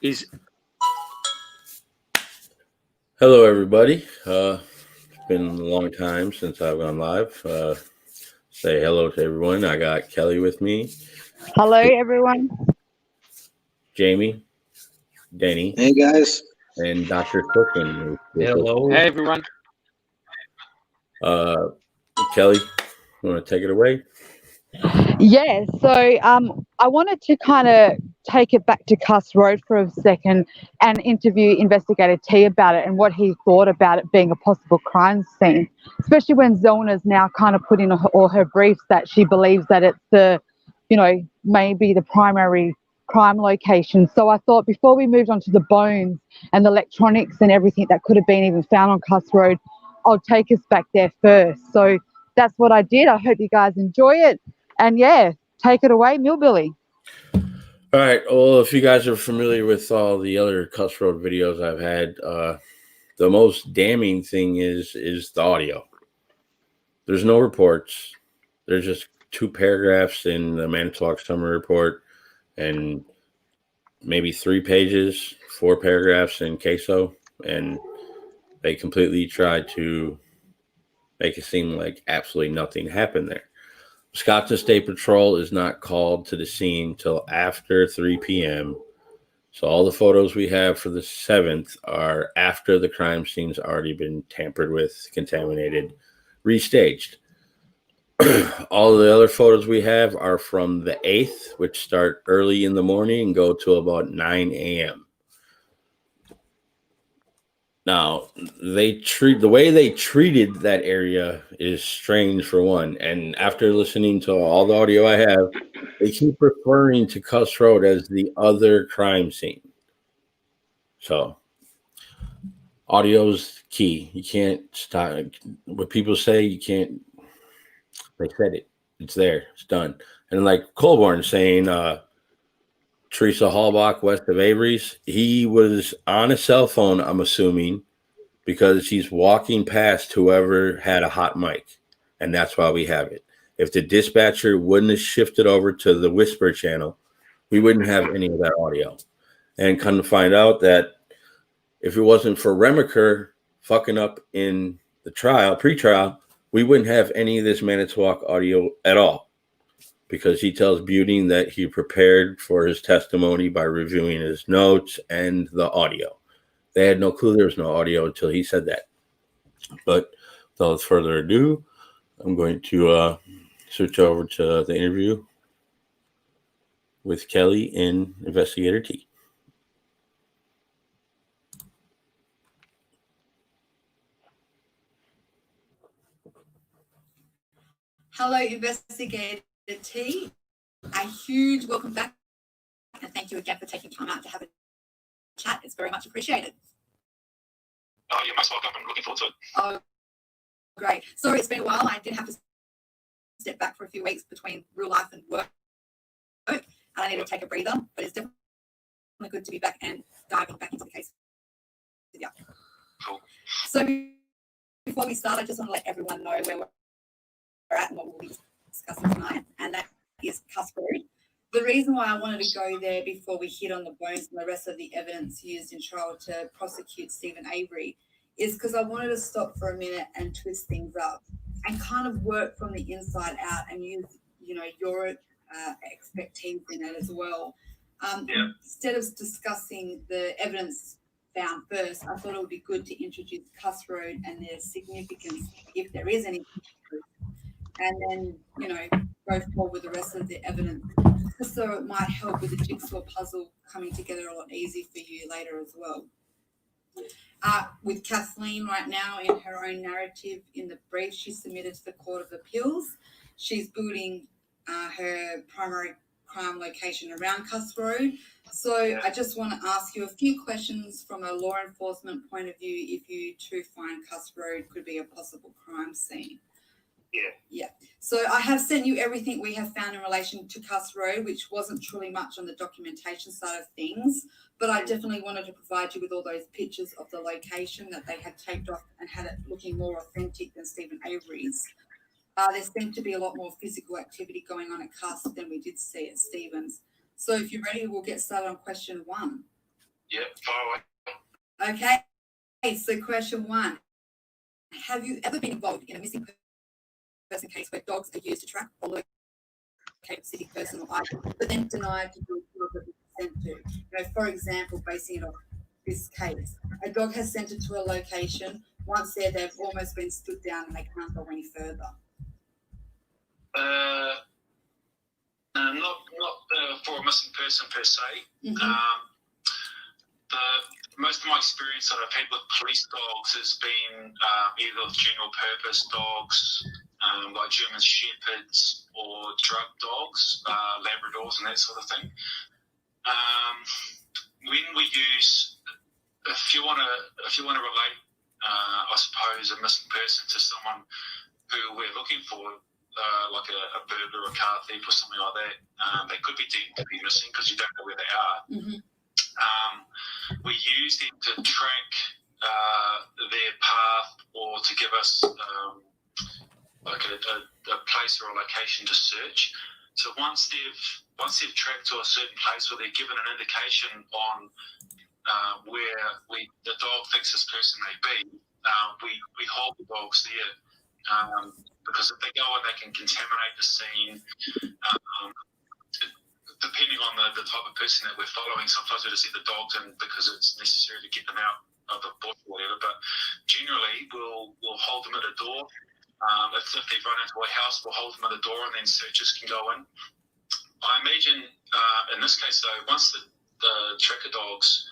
Is Hello, everybody. It's been a long time since I've gone live. Say hello to everyone. I got Kelly with me, Hello, everyone. Jamie, Denny, Hey guys. and Dr. Cookin. hello? Hey everyone. Kelly, you want to take it away? Yeah, so I wanted to kind of take it back to Kuss Road for a second and interview Investigator T about it and what he thought about it being a possible crime scene, especially when Zellner's now kind of put in all her briefs that she believes that it's maybe the primary crime location. So I thought before we moved on to the bones and the electronics and everything that could have been even found on Kuss Road, I'll take us back there first. So that's what I did. I hope you guys enjoy it. And yeah, take it away, Millbilly. All right. Well, if you guys are familiar with all the other Kuss Road videos I've had, the most damning thing is the audio. There's no reports. There's just 2 paragraphs in the Manitowoc Summer Report and maybe 3 pages, 4 paragraphs in Queso, and they completely tried to make it seem like absolutely nothing happened there. Wisconsin State Patrol is not called to the scene till after 3 p.m. So all the photos we have for the 7th are after the crime scene's already been tampered with, contaminated, restaged. All the other photos we have are from the 8th, which start early in the morning and go to about 9 a.m. Now, the way they treated that area is strange for one. And after listening to all the audio I have, they keep referring to Kuss Road as the other crime scene. So, audio's key. You can't stop. What people say, you can't. They said it. It's there. It's done. And like Colborn saying, Teresa Hallbach west of Avery's, he was on a cell phone, I'm assuming, because he's walking past whoever had a hot mic, and that's why we have it. If the dispatcher wouldn't have shifted over to the whisper channel, we wouldn't have any of that audio. And come to find out that if it wasn't for Remaker fucking up in the pre-trial, we wouldn't have any of this Manitowoc audio at all, because he tells Buting that he prepared for his testimony by reviewing his notes and the audio. They had no clue there was no audio until he said that. But without further ado, I'm going to switch over to the interview with Kelly and Investigator T. Hello, Investigator T. A huge welcome back, and thank you again for taking time out to have a chat. It's very much appreciated. Oh, you're most welcome. I'm looking forward to it. Oh, great. Sorry, it's been a while. I did have to step back for a few weeks between real life and work, and I need to take a breather, but it's definitely good to be back and diving back into the case. Yeah. Cool. So before we start, I just want to let everyone know where we're at and what we'll be discussing tonight, and that is Kuss Road. The reason why I wanted to go there before we hit on the bones and the rest of the evidence used in trial to prosecute Stephen Avery is because I wanted to stop for a minute and twist things up and kind of work from the inside out and use, your expertise in it as well. Instead of discussing the evidence found first, I thought it would be good to introduce Kuss Road and their significance, if there is any, and then, go forward with the rest of the evidence, just so it might help with the jigsaw puzzle coming together a lot easier for you later as well. With Kathleen right now in her own narrative in the brief she submitted to the Court of Appeals, she's building her primary crime location around Kuss Road. So I just want to ask you a few questions from a law enforcement point of view if you too find Kuss Road could be a possible crime scene. Yeah. So I have sent you everything we have found in relation to Kuss Road, which wasn't truly much on the documentation side of things, but I definitely wanted to provide you with all those pictures of the location that they had taped off and had it looking more authentic than Stephen Avery's. There seemed to be a lot more physical activity going on at Kuss than we did see at Stevens. So if you're ready, we'll get started on question 1. Yeah, far away. Okay, so question 1. Have you ever been involved in a missing person case where dogs are used to track or locate a specific person or item, but then denied to do a job that it's sent to? For example, basing it on this case, a dog has sent it to a location. Once there, they've almost been stood down and they can't go any further. Not for a missing person per se. Most of my experience that I've had with police dogs has been either general purpose dogs, like German Shepherds, or drug dogs, Labradors, and that sort of thing. When we use, if you want to relate, I suppose, a missing person to someone who we're looking for, like a burglar, a car thief, or something like that, they could be deemed to be missing because you don't know where they are. We use them to track their path or to give us like a place or a location to search. So once they've tracked to a certain place or they're given an indication on where the dog thinks this person may be, we hold the dogs there. Because if they go and they can contaminate the scene, depending on the type of person that we're following, sometimes we just let the dogs in because it's necessary to get them out of the bush or whatever. But generally, we'll hold them at a door. If they've run into a house, we'll hold them at a door and then searchers can go in. I imagine in this case, though, once the tracker dogs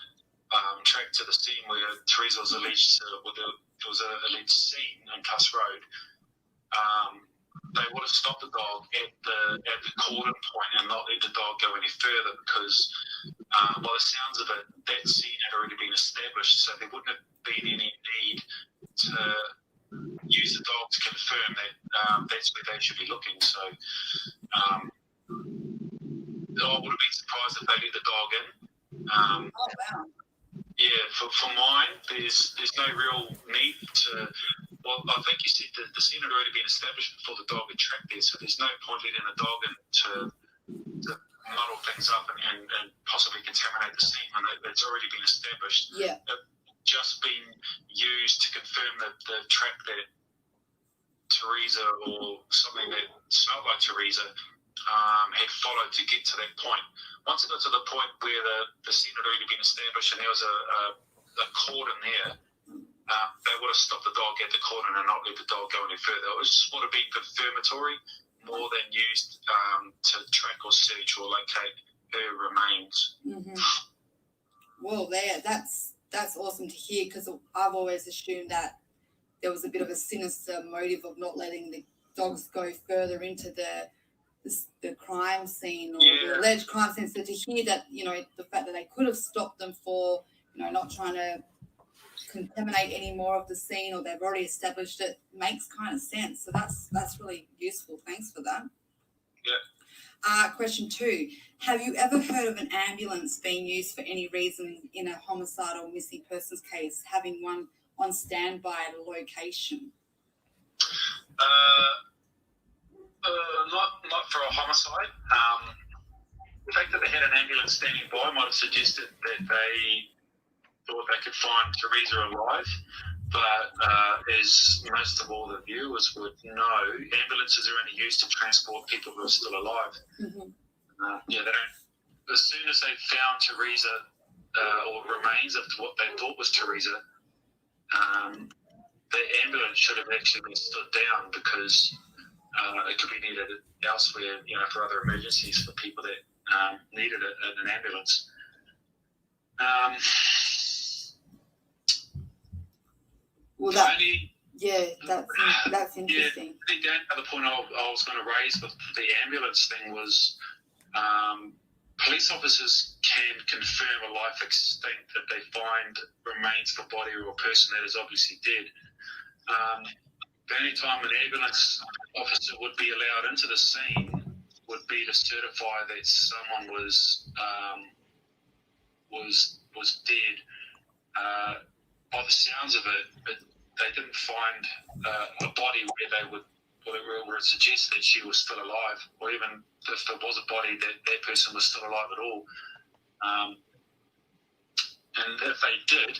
tracked to the scene where Teresa was alleged to, there was an alleged scene in Kuss Road, they would have stopped the dog at the cordon point and not let the dog go any further because, by the sounds of it, that scene had already been established, so there wouldn't have been any need to use the dog to confirm that that's where they should be looking. So I would have been surprised if they let the dog in. Yeah, for mine, there's no real need to. Well, I think you said the scene had already been established before the dog had tracked there, so there's no point letting the dog in to muddle things up and possibly contaminate the scene when it's already been established. Yeah. It's just been used to confirm that the track that Teresa or something that smelled like Teresa had followed to get to that point. Once it got to the point where the scene had already been established and there was a cordon there, they would have stopped the dog at the cordon and not let the dog go any further. It just would have been confirmatory more than used to track or search or locate her remains. Well, that's awesome to hear because I've always assumed that there was a bit of a sinister motive of not letting the dogs go further into the crime scene or the alleged crime scene. So to hear that, the fact that they could have stopped them for, not trying to contaminate any more of the scene or they've already established it makes kind of sense. So that's really useful. Thanks for that. Yeah. Question 2. Have you ever heard of an ambulance being used for any reason in a homicide or missing persons case, having one on standby at a location? Not for a homicide. The fact that they had an ambulance standing by might have suggested that they thought they could find Teresa alive, but as most of all the viewers would know, ambulances are only used to transport people who are still alive. They don't. As soon as they found Teresa or remains of what they thought was Teresa, the ambulance should have actually been stood down because it could be needed elsewhere, for other emergencies for people that needed an ambulance. Well, that's interesting. The other point I was going to raise with the ambulance thing was police officers can confirm a life extinct if they find remains of a body or a person that is obviously dead. The only time an ambulance officer would be allowed into the scene would be to certify that someone was dead. By the sounds of it, they didn't find a body where it suggests that she was still alive, or even if there was a body, that person was still alive at all. And if they did,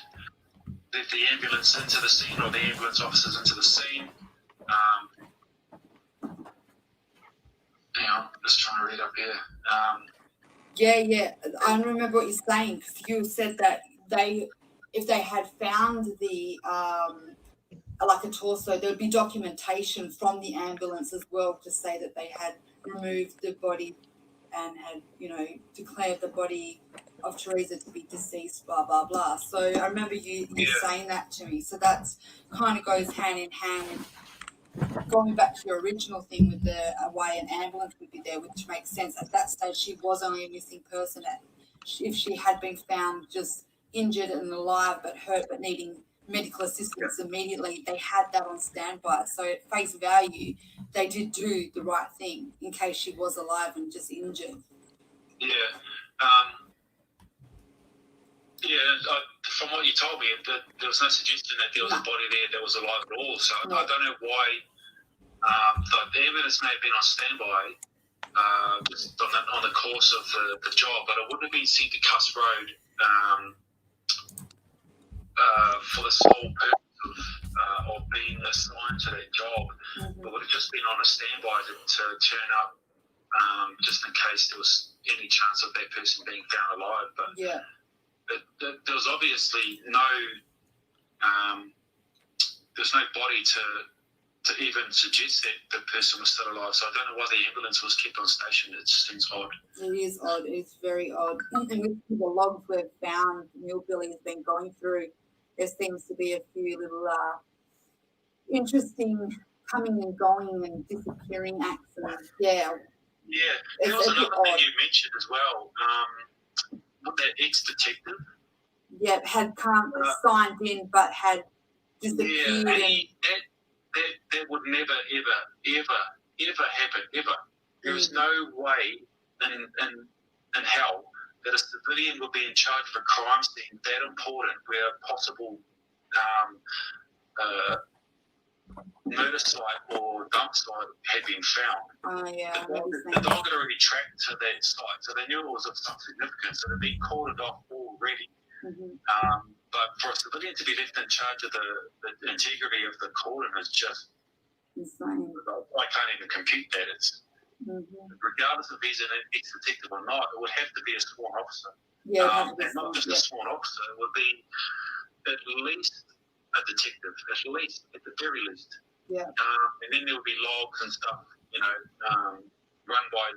let the ambulance into the scene or the ambulance officers into the scene. Hang on, just trying to read up here. Yeah. I remember what you're saying, because you said that if they had found the like a torso, there would be documentation from the ambulance as well to say that they had removed the body and had, declared the body of Teresa to be deceased, blah, blah, blah. So I remember you saying that to me. So that's kind of goes hand in hand with going back to your original thing with the way an ambulance would be there, which makes sense. At that stage, she was only a missing person. If she had been found just injured and alive but hurt but needing medical assistance immediately, they had that on standby. So at face value, they did do the right thing in case she was alive and just injured. Yeah. From what you told me, there was no suggestion that there was a body there that was alive at all. So I don't know why. The ambulance may have been on standby just on the course of the job, but it wouldn't have been sent to Kuss Road for the sole purpose of being assigned to that job. It would have just been on a standby to turn up just in case there was any chance of that person being found alive. But there was obviously there's no body to even suggest that the person was still alive. So I don't know why the ambulance was kept on station. It seems odd. It is odd. It's very odd. And with the logs we've found, Millbilly has been going through, there seems to be a few little interesting coming and going and disappearing acts. And there was another thing you mentioned as well. That ex-detective. Had signed in but had disappeared. That would never, ever happen, ever. There is no way in hell that a civilian would be in charge of a crime scene that important where a possible murder site or dump site had been found. The dog had already tracked to that site, so they knew it was of some significance. It had been cordoned off already. But for a civilian to be left in charge of the integrity of the cordon is just insane. I can't even compute that. It's regardless if he's an ex-detective or not, it would have to be a sworn officer. And not just a sworn officer. It would be at least a detective, at the very least. And then there would be logs and stuff, run by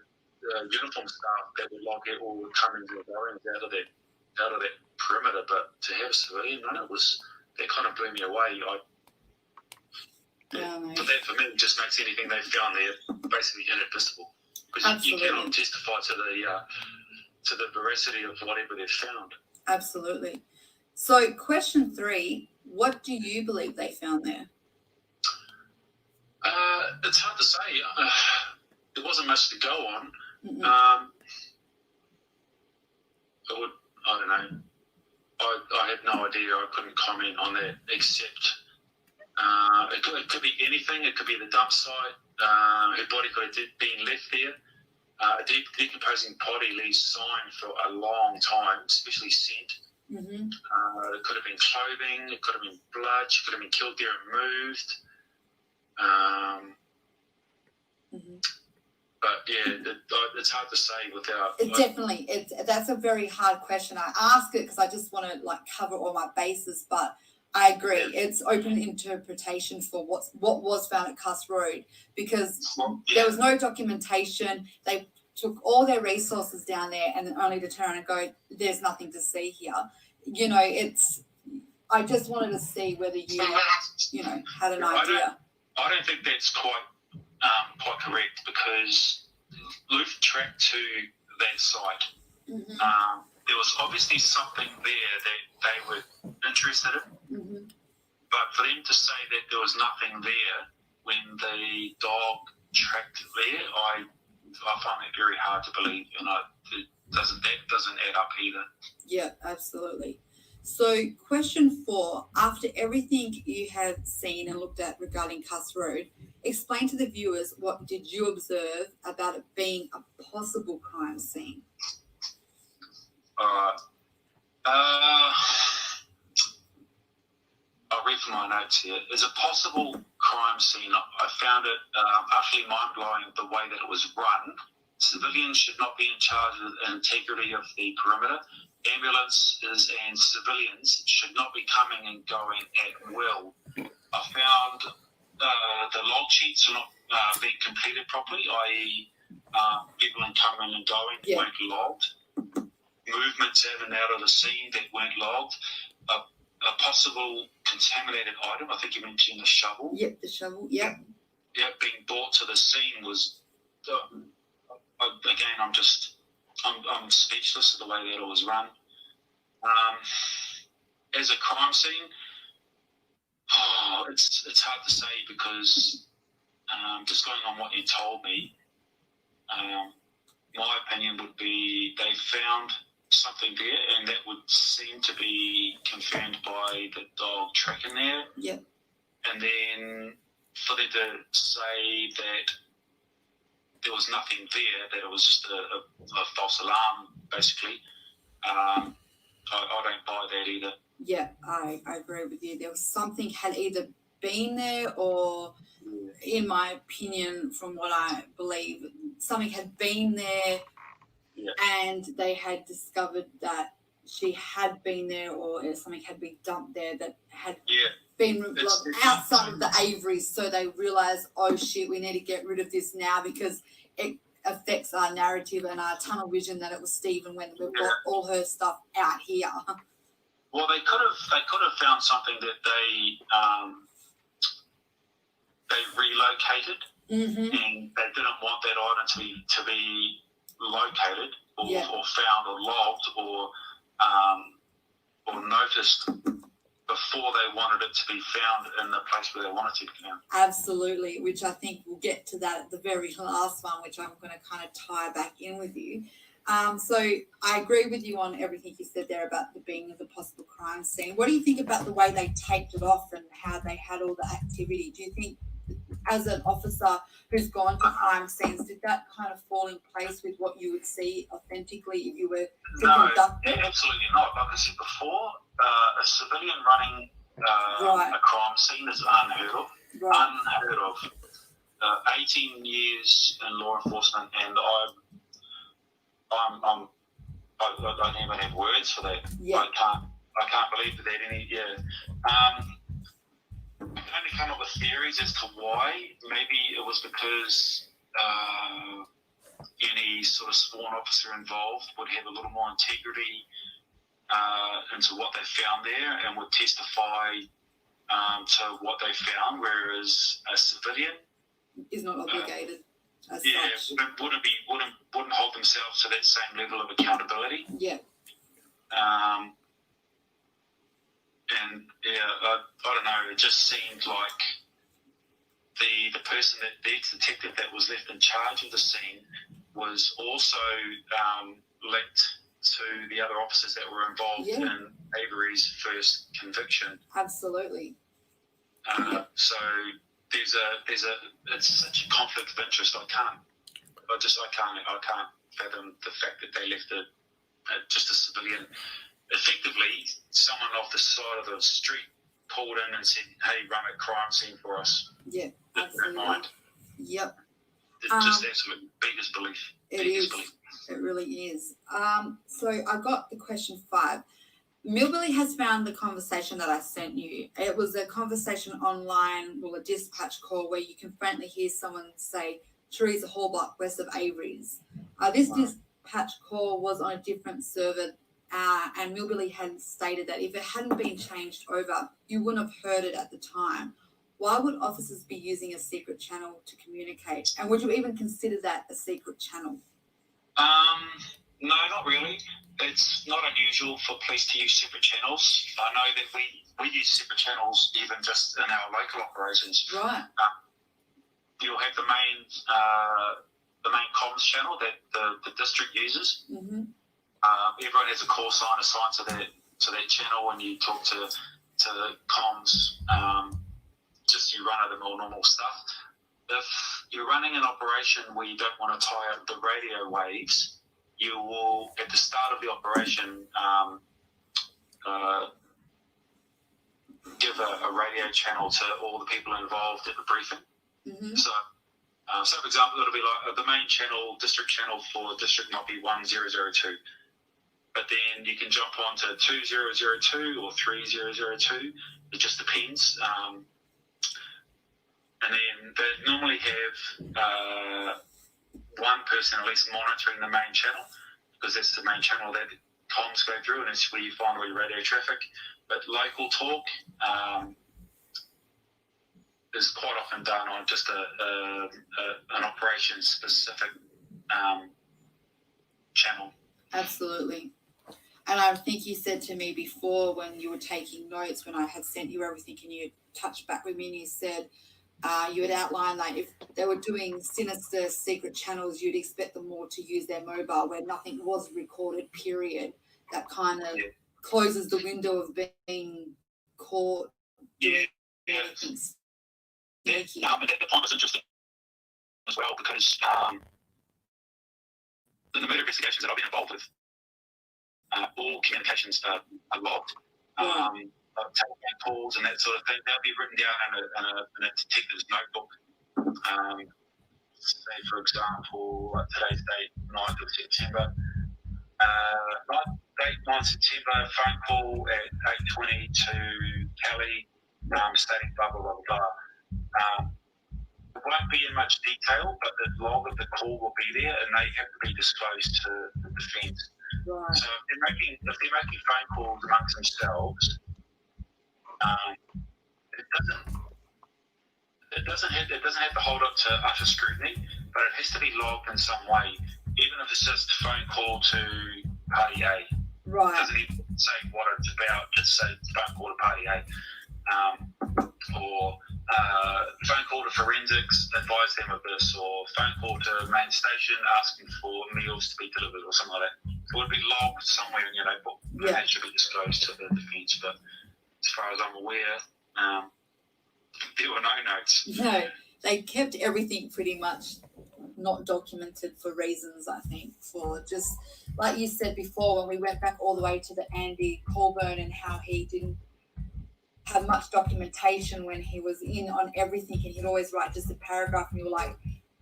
uniform staff that would log it or would come into the borrowings out of that perimeter. But to have a civilian, that kind of blew me away. But that for me just makes anything they found there basically inadmissible, because you cannot testify to the veracity of whatever they've found. Absolutely. So question 3, what do you believe they found there? It's hard to say. There wasn't much to go on. I don't know. I had no idea. I couldn't comment on that, except it could be anything. It could be the dump site. Her body could have been left there. A decomposing body leaves sign for a long time, especially scent. It could have been clothing. It could have been blood. She could have been killed there and moved. But it's hard to say without. That's a very hard question. I ask it because I just want to cover all my bases, but I agree. It's open interpretation for what was found at Kuss Road, because there was no documentation. They took all their resources down there and only to turn and go, there's nothing to see here. I just wanted to see whether you had an idea. I don't think that's quite correct, because Luke tracked to that site. There was obviously something there that they were interested in, but for them to say that there was nothing there when the dog tracked there, I find it very hard to believe. That doesn't add up either. Yeah, absolutely. So question 4, after everything you had seen and looked at regarding Kuss Road, explain to the viewers what did you observe about it being a possible crime scene? I'll read from my notes here. As a possible crime scene, I found it utterly mind-blowing the way that it was run. Civilians should not be in charge of the integrity of the perimeter. Ambulances and civilians should not be coming and going at will. I found the log sheets are not being completed properly, i.e. People coming and going weren't logged. Movements in and out of the scene that weren't logged. A possible contaminated item, I think you mentioned the shovel. Yep, the shovel, yep. Yeah, being brought to the scene was, again, I'm speechless at the way that it was run. As a crime scene, it's hard to say because just going on what you told me, my opinion would be they found something there, and that would seem to be confirmed by the dog tracking there. Yep. And then for them to say that there was nothing there, that it was just a false alarm, basically, I don't buy that either. Yeah, I agree with you. There was something had either been there or, in my opinion, from what I believe, something had been there. Yeah. And they had discovered that she had been there, or something had been dumped there that had been outside of the Averys. So they realised, oh shit, we need to get rid of this now because it affects our narrative and our tunnel vision that it was Stephen when we brought all her stuff out here. Well, they could have found something that they relocated, and they didn't want that item to be located or found or logged or noticed before they wanted it to be found in the place where they wanted to be found. Absolutely, which I think we'll get to that at the very last one, which I'm going to kind of tie back in with you. So I agree with you on everything you said there about the being of the possible crime scene. What do you think about the way they taped it off and how they had all the activity? Do you think, as an officer who's gone to crime scenes, did that kind of fall in place with what you would see authentically if you were to conduct it? No, absolutely not. Like I said before, a civilian running a crime scene is unheard of. Right. Unheard of. 18 years in law enforcement, and I don't even have words for that. Yeah. I can't believe that I can only come up with theories as to why. Maybe it was because any sort of sworn officer involved would have a little more integrity into what they found there and would testify to what they found, whereas a civilian is not obligated. Wouldn't hold themselves to that same level of accountability. Yeah. And I don't know. It just seemed like the person the ex-detective that was left in charge of the scene was also linked to the other officers that were involved in Avery's first conviction. Absolutely. So it's such a conflict of interest. I can't fathom the fact that they left just a civilian. Effectively, someone off the side of the street pulled in and said, "Hey, run a crime scene for us." Yeah, absolutely. Mind. Yep. It's just absolute biggest belief. It is. It really is. So I got the question 5. Millbilly has found the conversation that I sent you. It was a conversation online, a dispatch call where you can frankly hear someone say, Teresa Hallbach, west of Averys. This dispatch call was on a different server, and Millbilly had stated that if it hadn't been changed over, you wouldn't have heard it at the time. Why would officers be using a secret channel to communicate? And would you even consider that a secret channel? No, not really. It's not unusual for police to use separate channels. I know that we use separate channels even just in our local operations. Right. You'll have the main comms channel that the district uses. Mm-hmm. Everyone has a call sign assigned to that channel, and you talk to comms. Just you run of the more normal stuff. If you're running an operation where you don't want to tie up the radio waves, you will, at the start of the operation, a radio channel to all the people involved at the briefing. Mm-hmm. So, for example, it'll be like the main channel, district channel for district might be 1002. But then you can jump on to 2002 or 3002. It just depends. And then they normally have one person at least monitoring the main channel, because that's the main channel that comms go through, and it's where you find all your radio traffic. But local talk is quite often done on just an operation-specific channel. Absolutely. And I think you said to me before when you were taking notes, when I had sent you everything and you touched back with me and you said you had outlined like if they were doing sinister secret channels, you'd expect them more to use their mobile where nothing was recorded, period. That kind of closes the window of being caught. Yeah. Anything And the point was interesting as well because in the murder investigations that I've been involved with, all communications are logged. Telephone calls and that sort of thing, they'll be written down in a detective's notebook. Say, for example, today's date, 9th of September. 9th September, phone call at 8:20 to Kelly, stating blah, blah, blah, blah. It won't be in much detail, but the log of the call will be there and they have to be disclosed to the defence. Right. So if they're making phone calls amongst themselves, it doesn't have to hold up to utter scrutiny, but it has to be logged in some way, even if it's just a phone call to party A. Right. It doesn't even say what it's about, just say phone call to party A. Or phone call to forensics, advise them of this, or phone call to main station asking for meals to be delivered or something like that. It would be logged somewhere in your notebook. Yeah. And that should be disclosed to the defence. But as far as I'm aware, there were no notes. No, they kept everything pretty much not documented for reasons, I think, for just like you said before when we went back all the way to the Andy Colburn and how he didn't have much documentation when he was in on everything and he'd always write just a paragraph and you were like,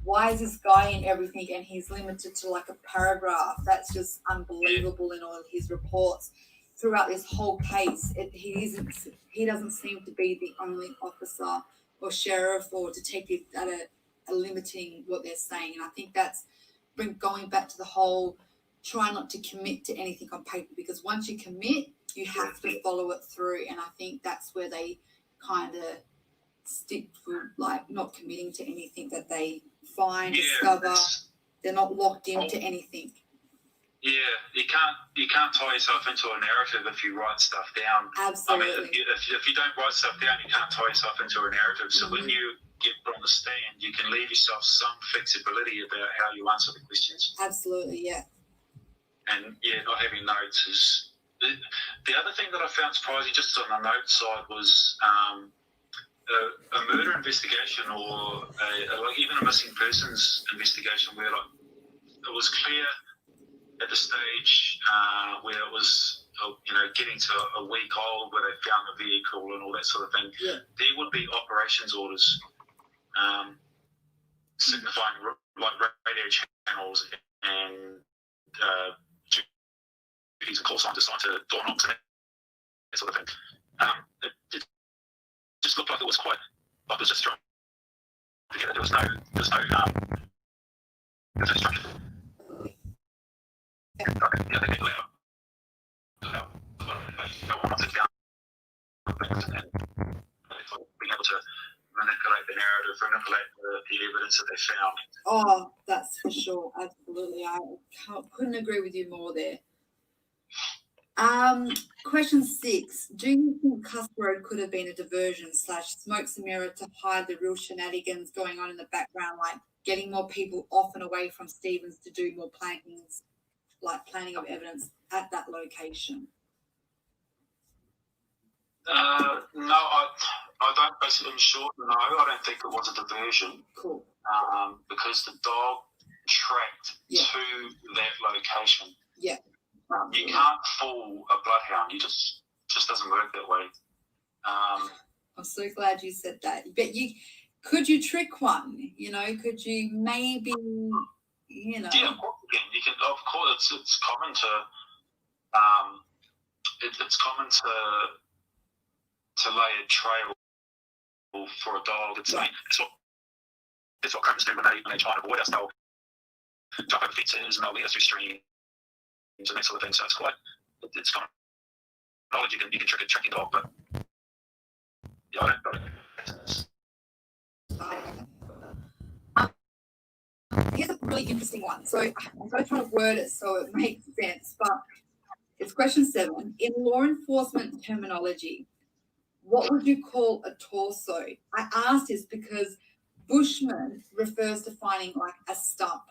why is this guy in everything and he's limited to like a paragraph? That's just unbelievable in all of his reports throughout this whole case. He doesn't seem to be the only officer or sheriff or detective that are limiting what they're saying. And I think that's going back to the whole try not to commit to anything on paper, because once you commit, you have to follow it through. And I think that's where they kind of stick with like not committing to anything that they find, discover. They're not locked into anything. Yeah, you can't tie yourself into a narrative if you write stuff down. Absolutely. I mean, if you don't write stuff down, you can't tie yourself into a narrative. So when you get put on the stand, you can leave yourself some flexibility about how you answer the questions. Absolutely, yeah. And not having notes is the other thing that I found surprising, just on the note side, was a murder investigation or like even a missing persons investigation where like it was clear at the stage where it was getting to a week old where they found the vehicle and all that sort of thing, there would be operations orders signifying like radio channels and duties and call signs assigned to door knocks and that sort of thing. It just looked like it was quite like it was just thrown together. There was no structure. They get loud. Being able to manipulate the narrative, manipulate the evidence that they found. Oh, that's for sure. Absolutely. I couldn't agree with you more there. Question 6. Do you think Kuss Road could have been a diversion / smoke and mirror to hide the real shenanigans going on in the background, like getting more people off and away from Stevens to do more plannings, like planning of evidence at that location? No, I don't. Basically, in short, no, I don't think it was a diversion. Cool. Because the dog tracked to that location. Yeah. You can't fool a bloodhound. You just doesn't work that way. I'm so glad you said that. But could you trick one? Could you maybe, Yeah, of course you can. You can, of course, it's common to it's common to lay a trail for a dog. It's what criminals do when they try to avoid us. They'll jump over fences and they'll lead us through streams and that sort of thing. So it's common knowledge. You can trick a tracking dog, but yeah, I don't. Here's a really interesting one. So I'm going to try to word it so it makes sense, but it's question 7. In law enforcement terminology, what would you call a torso? I asked this because Bushman refers to finding like a stump.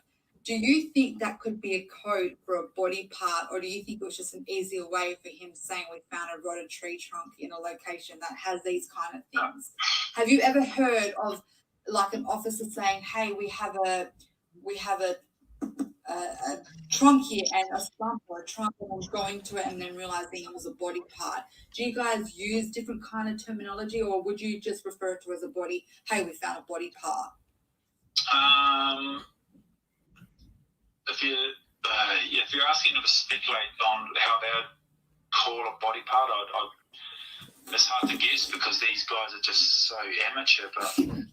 Do you think that could be a code for a body part, or do you think it was just an easier way for him saying we found a rotted tree trunk in a location that has these kind of things? Have you ever heard of like an officer saying, hey, we have a trunk here and a stump or a trunk, and then going to it and then realizing it was a body part? Do you guys use different kind of terminology, or would you just refer to it as a body? Hey, we found a body part. If you're asking to speculate on how they would call a body part, it's hard to guess because these guys are just so amateur. But in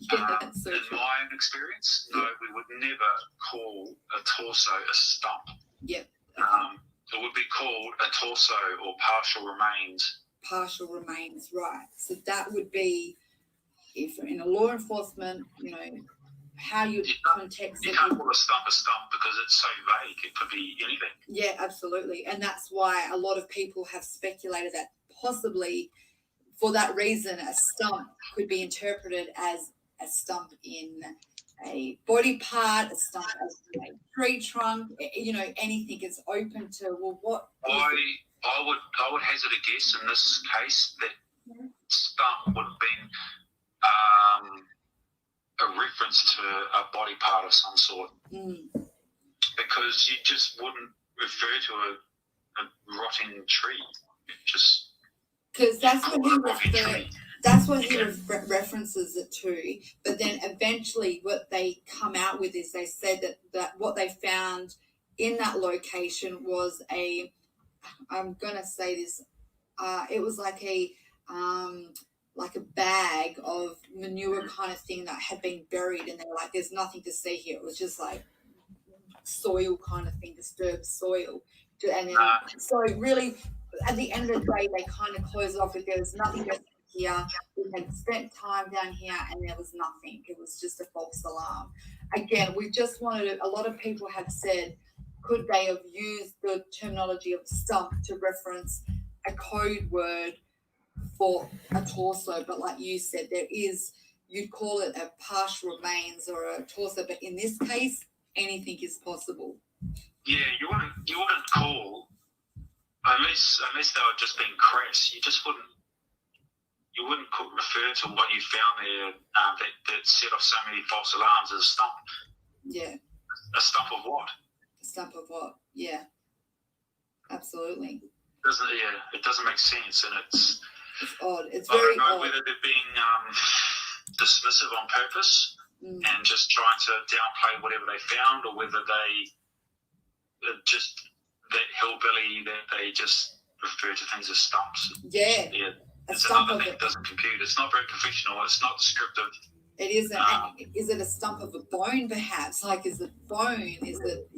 my experience, no, we would never call a torso a stump. Yep. It would be called a torso or partial remains. Partial remains, right. So that would be, if in a law enforcement, how you context it. You can't call a stump because it's so vague. It could be anything. Yeah, absolutely. And that's why a lot of people have speculated that possibly for that reason, a stump could be interpreted as a stump in a body part, a stump as a tree trunk, anything. It's open to, well, what? I would hazard a guess in this case that stump would have been a reference to a body part of some sort, because you just wouldn't refer to a rotting tree. Because that's what he references it to. But then eventually, what they come out with is they said that what they found in that location was I'm gonna say this, it was like a bag of manure kind of thing that had been buried, and they were like, there's nothing to see here. It was just like soil kind of thing, disturbed soil. And then, so really, at the end of the day, they kind of closed it off with, there was nothing here. We had spent time down here and there was nothing. It was just a false alarm. Again, we just wanted a lot of people have said, could they have used the terminology of stump to reference a code word for a torso? But like you said, you'd call it a partial remains or a torso, but in this case, anything is possible. Yeah, you wouldn't call, unless they were just being crass, you wouldn't refer to what you found there that set off so many false alarms as a stump. Yeah. A stump of what? A stump of what? Yeah. Absolutely. It doesn't make sense, and it's odd. It's very odd. I don't know whether they're being dismissive on purpose and just trying to downplay whatever they found, or whether they just that hillbilly that they just refer to things as stumps. Yeah. It's another thing that doesn't compute. It's not very professional. It's not descriptive. It isn't. Is it a stump of a bone, perhaps? Like, is it bone? Is it,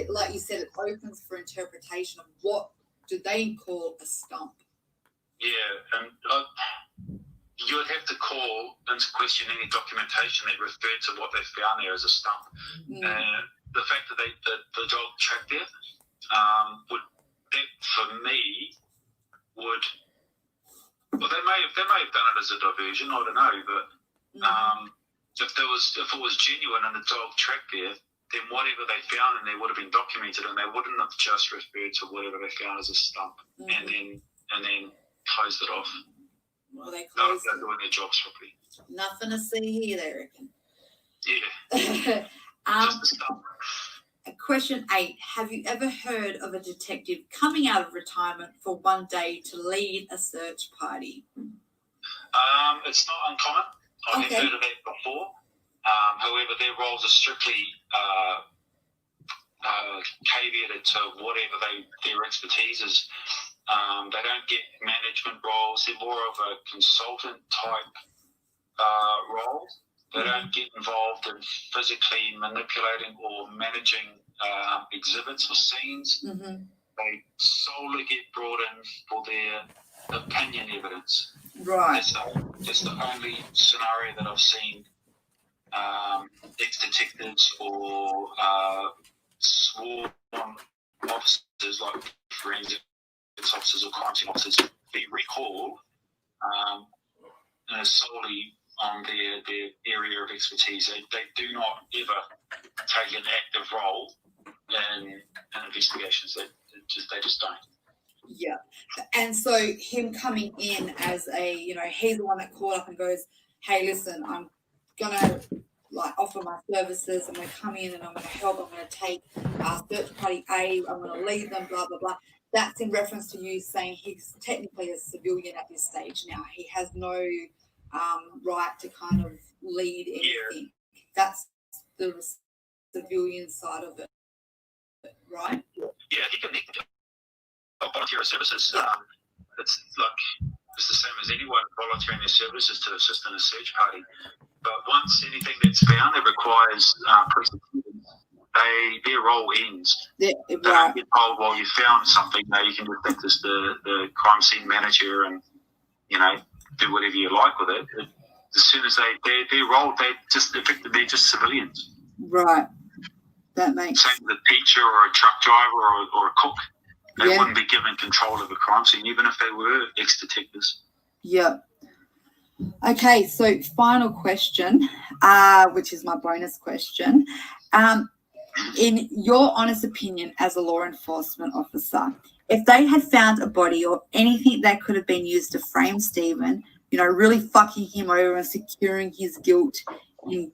like you said, it opens for interpretation of what do they call a stump? Yeah, and you would have to call into question any documentation that referred to what they found there as a stump. The fact that the dog tracked there they may have done it as a diversion. I don't know, but if it was genuine and the dog tracked there, then whatever they found in there would have been documented, and they wouldn't have just referred to whatever they found as a stump and then closed it off. Well, they're doing their jobs properly. Nothing to see here, they reckon. Yeah. Just a stump. Question 8. Have you ever heard of a detective coming out of retirement for one day to lead a search party? It's not uncommon. I've Okay. heard of that before. However, their roles are strictly caveated to whatever their expertise is. They don't get management roles. They're more of a consultant type role. They don't get involved in physically manipulating or managing exhibits or scenes. Mm-hmm. They solely get brought in for their opinion evidence. Right. That's the only scenario that I've seen ex-detectives or sworn officers like forensic officers or crime scene officers be recalled solely on their area of expertise. They do not ever take an active role in investigations. They just don't. Yeah. And so him coming in as he's the one that called up and goes, hey, listen, I'm going to offer my services. I'm going to come in and I'm going to help. I'm going to take search party A. I'm going to lead them, blah, blah, blah. That's in reference to you saying he's technically a civilian at this stage now. He has no right to kind of lead anything. Yeah. That's the civilian side of it, right? Yeah, he can volunteer services. Yeah. It's the same as anyone volunteering their services to assist in a search party. But once anything that's found that requires prosecution, their role ends. Yeah, they right. don't get told, well, you found something. No, you can just act as the crime scene manager and do whatever you like with it. As soon as their role, they're just civilians. Right. That makes sense. Same with a teacher or a truck driver or a cook. They wouldn't be given control of a crime scene, even if they were ex-detectives. Yeah. Okay, so final question, which is my bonus question. In your honest opinion as a law enforcement officer, if they had found a body or anything that could have been used to frame Stephen, really fucking him over and securing his guilt in,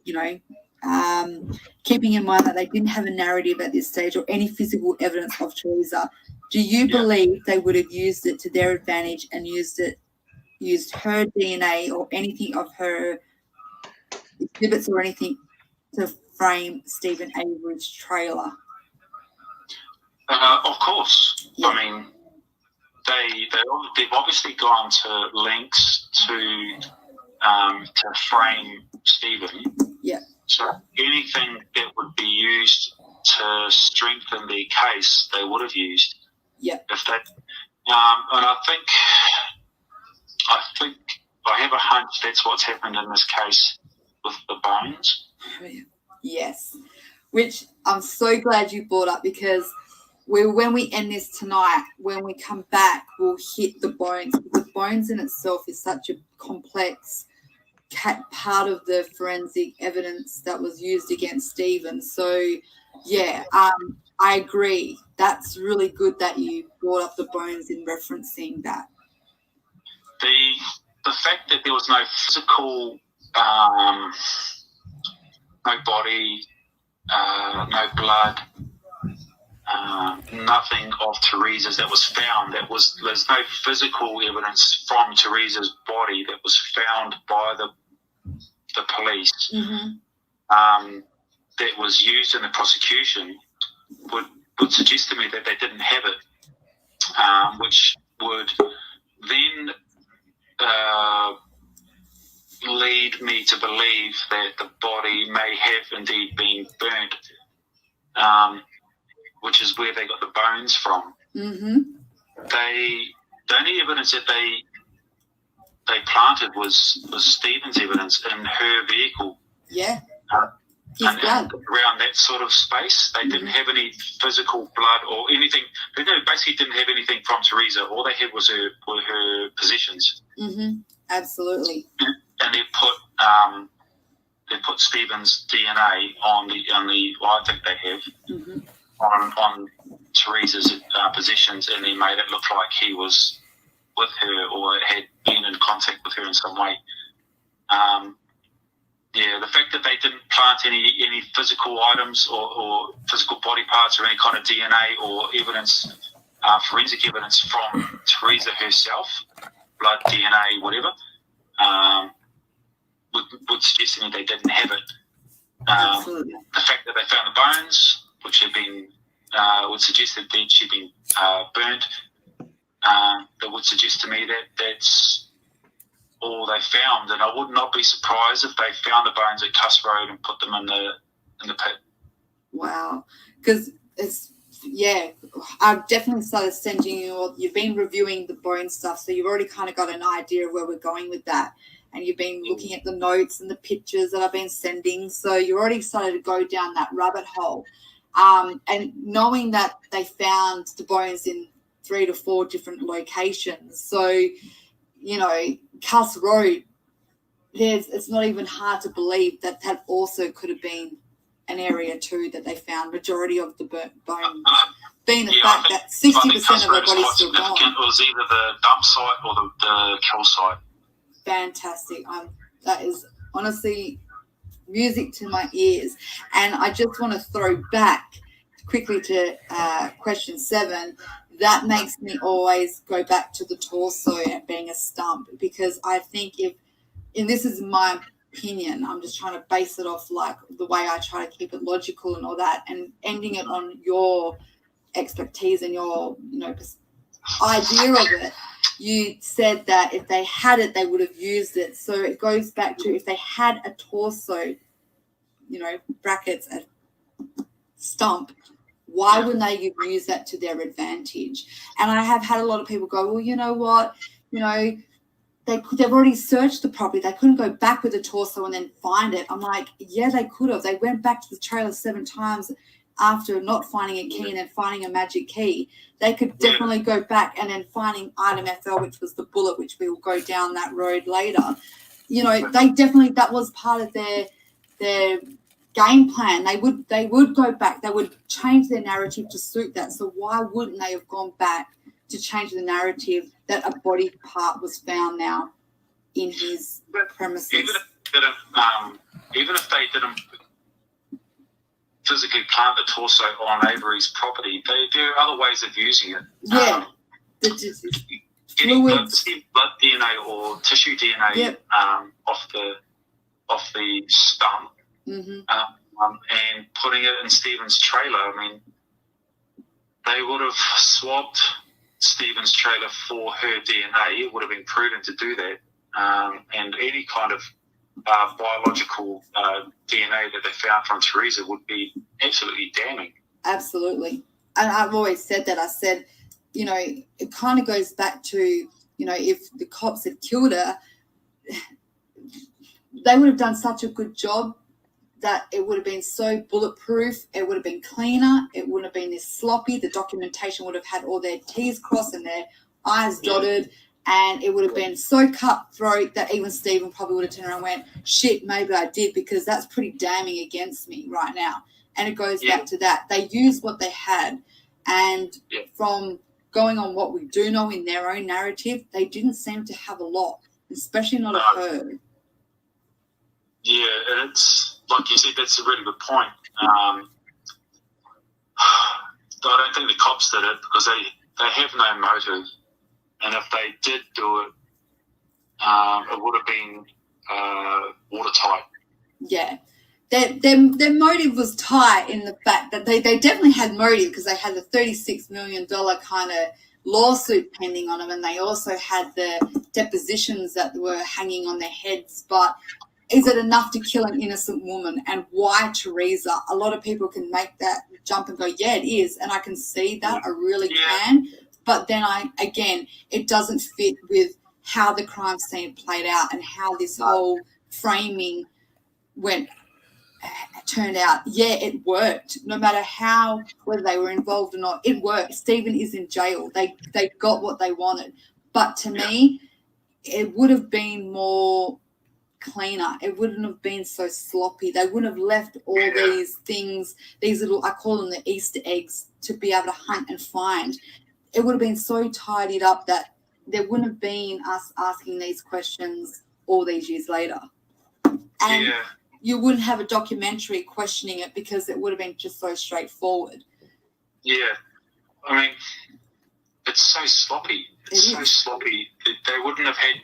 keeping in mind that they didn't have a narrative at this stage or any physical evidence of Teresa, do you believe they would have used it to their advantage and used her DNA or anything of her exhibits or anything to frame Stephen Avery's trailer? Of course. Yeah. I mean, they've obviously gone to lengths to frame Stephen. Yeah. So anything that would be used to strengthen the case, they would have used. Yeah. If that, and I think I have a hunch that's what's happened in this case with the bones. Yes, which I'm so glad you brought up, because when we end this tonight, when we come back, we'll hit the bones. The bones in itself is such a complex part of the forensic evidence that was used against Stephen. So, yeah, I agree. That's really good that you brought up the bones in referencing that. The fact that there was no physical, no body, no blood, nothing of Teresa's that was found. There's no physical evidence from Teresa's body that was found by the police. Mm-hmm. That was used in the prosecution would suggest to me that they didn't have it, which would then lead me to believe that the body may have indeed been burnt, which is where they got the bones from. Mm-hmm. The only evidence that they planted was Stephen's evidence in her vehicle. Yeah. And around that sort of space, they didn't have any physical blood or anything. They basically didn't have anything from Teresa. All they had was her possessions. Mm-hmm. Absolutely. And they put Stephen's DNA on the I think they have on Teresa's possessions, and they made it look like he was with her or had been in contact with her in some way. The fact that they didn't plant any physical items or physical body parts or any kind of DNA or evidence, forensic evidence from Teresa herself, blood, DNA, whatever, would suggest to me they didn't have it. Absolutely. The fact that they found the bones, which had been, would suggest that she'd been burnt, that would suggest to me that that's all they found. And I would not be surprised if they found the bones at Kuss Road and put them in the pit. Wow. Because I've definitely started sending you, you've been reviewing the bone stuff, so you've already kind of got an idea of where we're going with that. And you've been looking at the notes and the pictures that I've been sending. So you're already started to go down that rabbit hole. And knowing that they found the bones in 3 to 4 different locations. So, Kuss Road, it's not even hard to believe that also could have been an area too that they found majority of the bones. Being the fact that 60% of their body's still gone. It was either the dump site or the kill site. Fantastic. That is honestly music to my ears. And I just want to throw back quickly to question 7. That makes me always go back to the torso and being a stump, because I think and this is my opinion, I'm just trying to base it off like the way I try to keep it logical and all that, and ending it on your expertise and your idea of it. You said that if they had it, they would have used it. So it goes back to, if they had a torso, brackets, a stump, why wouldn't they use that to their advantage? And I have had a lot of people go, well, you know what, they've already searched the property. They couldn't go back with the torso and then find it. I'm like, yeah, they could have. They went back to the trailer 7 times after not finding a key and then finding a magic key. They could definitely go back and then finding item FL, which was the bullet, which we will go down that road later. They definitely, that was part of their game plan. They would go back. They would change their narrative to suit that. So why wouldn't they have gone back to change the narrative that a body part was found now in his premises? Even if they didn't physically plant the torso on Avery's property, there are other ways of using it. Yeah. Getting blood DNA or tissue DNA off the stump, and putting it in Stephen's trailer. I mean, they would have swapped Stephen's trailer for her DNA. It would have been prudent to do that. And any kind of biological DNA that they found from Teresa would be absolutely damning. Absolutely. And I've always said that. I said, it kind of goes back to, if the cops had killed her, they would have done such a good job that it would have been so bulletproof. It would have been cleaner. It wouldn't have been this sloppy. The documentation would have had all their T's crossed and their I's dotted. And it would have been so cutthroat that even Stephen probably would have turned around and went, shit, maybe I did, because that's pretty damning against me right now. And it goes back to that. They used what they had. And from going on what we do know in their own narrative, they didn't seem to have a lot, especially not of her. Yeah, and it's, like you said, that's a really good point. I don't think the cops did it because they have no motive. And if they did do it, it would have been watertight. Yeah. Their motive was tight in the fact that they definitely had motive, because they had the $36 million kind of lawsuit pending on them, and they also had the depositions that were hanging on their heads. But is it enough to kill an innocent woman? And why Teresa? A lot of people can make that jump and go, yeah, it is. And I can see that. I really can. But then it doesn't fit with how the crime scene played out and how this whole framing turned out. Yeah, it worked. No matter whether they were involved or not, it worked. Stephen is in jail. They got what they wanted. But to me, it would have been more cleaner. It wouldn't have been so sloppy. They wouldn't have left all these things, these little, I call them the Easter eggs, to be able to hunt and find. It would have been so tidied up that there wouldn't have been us asking these questions all these years later. And you wouldn't have a documentary questioning it, because it would have been just so straightforward. Yeah. I mean, it's so sloppy. It's so sloppy. They wouldn't have had...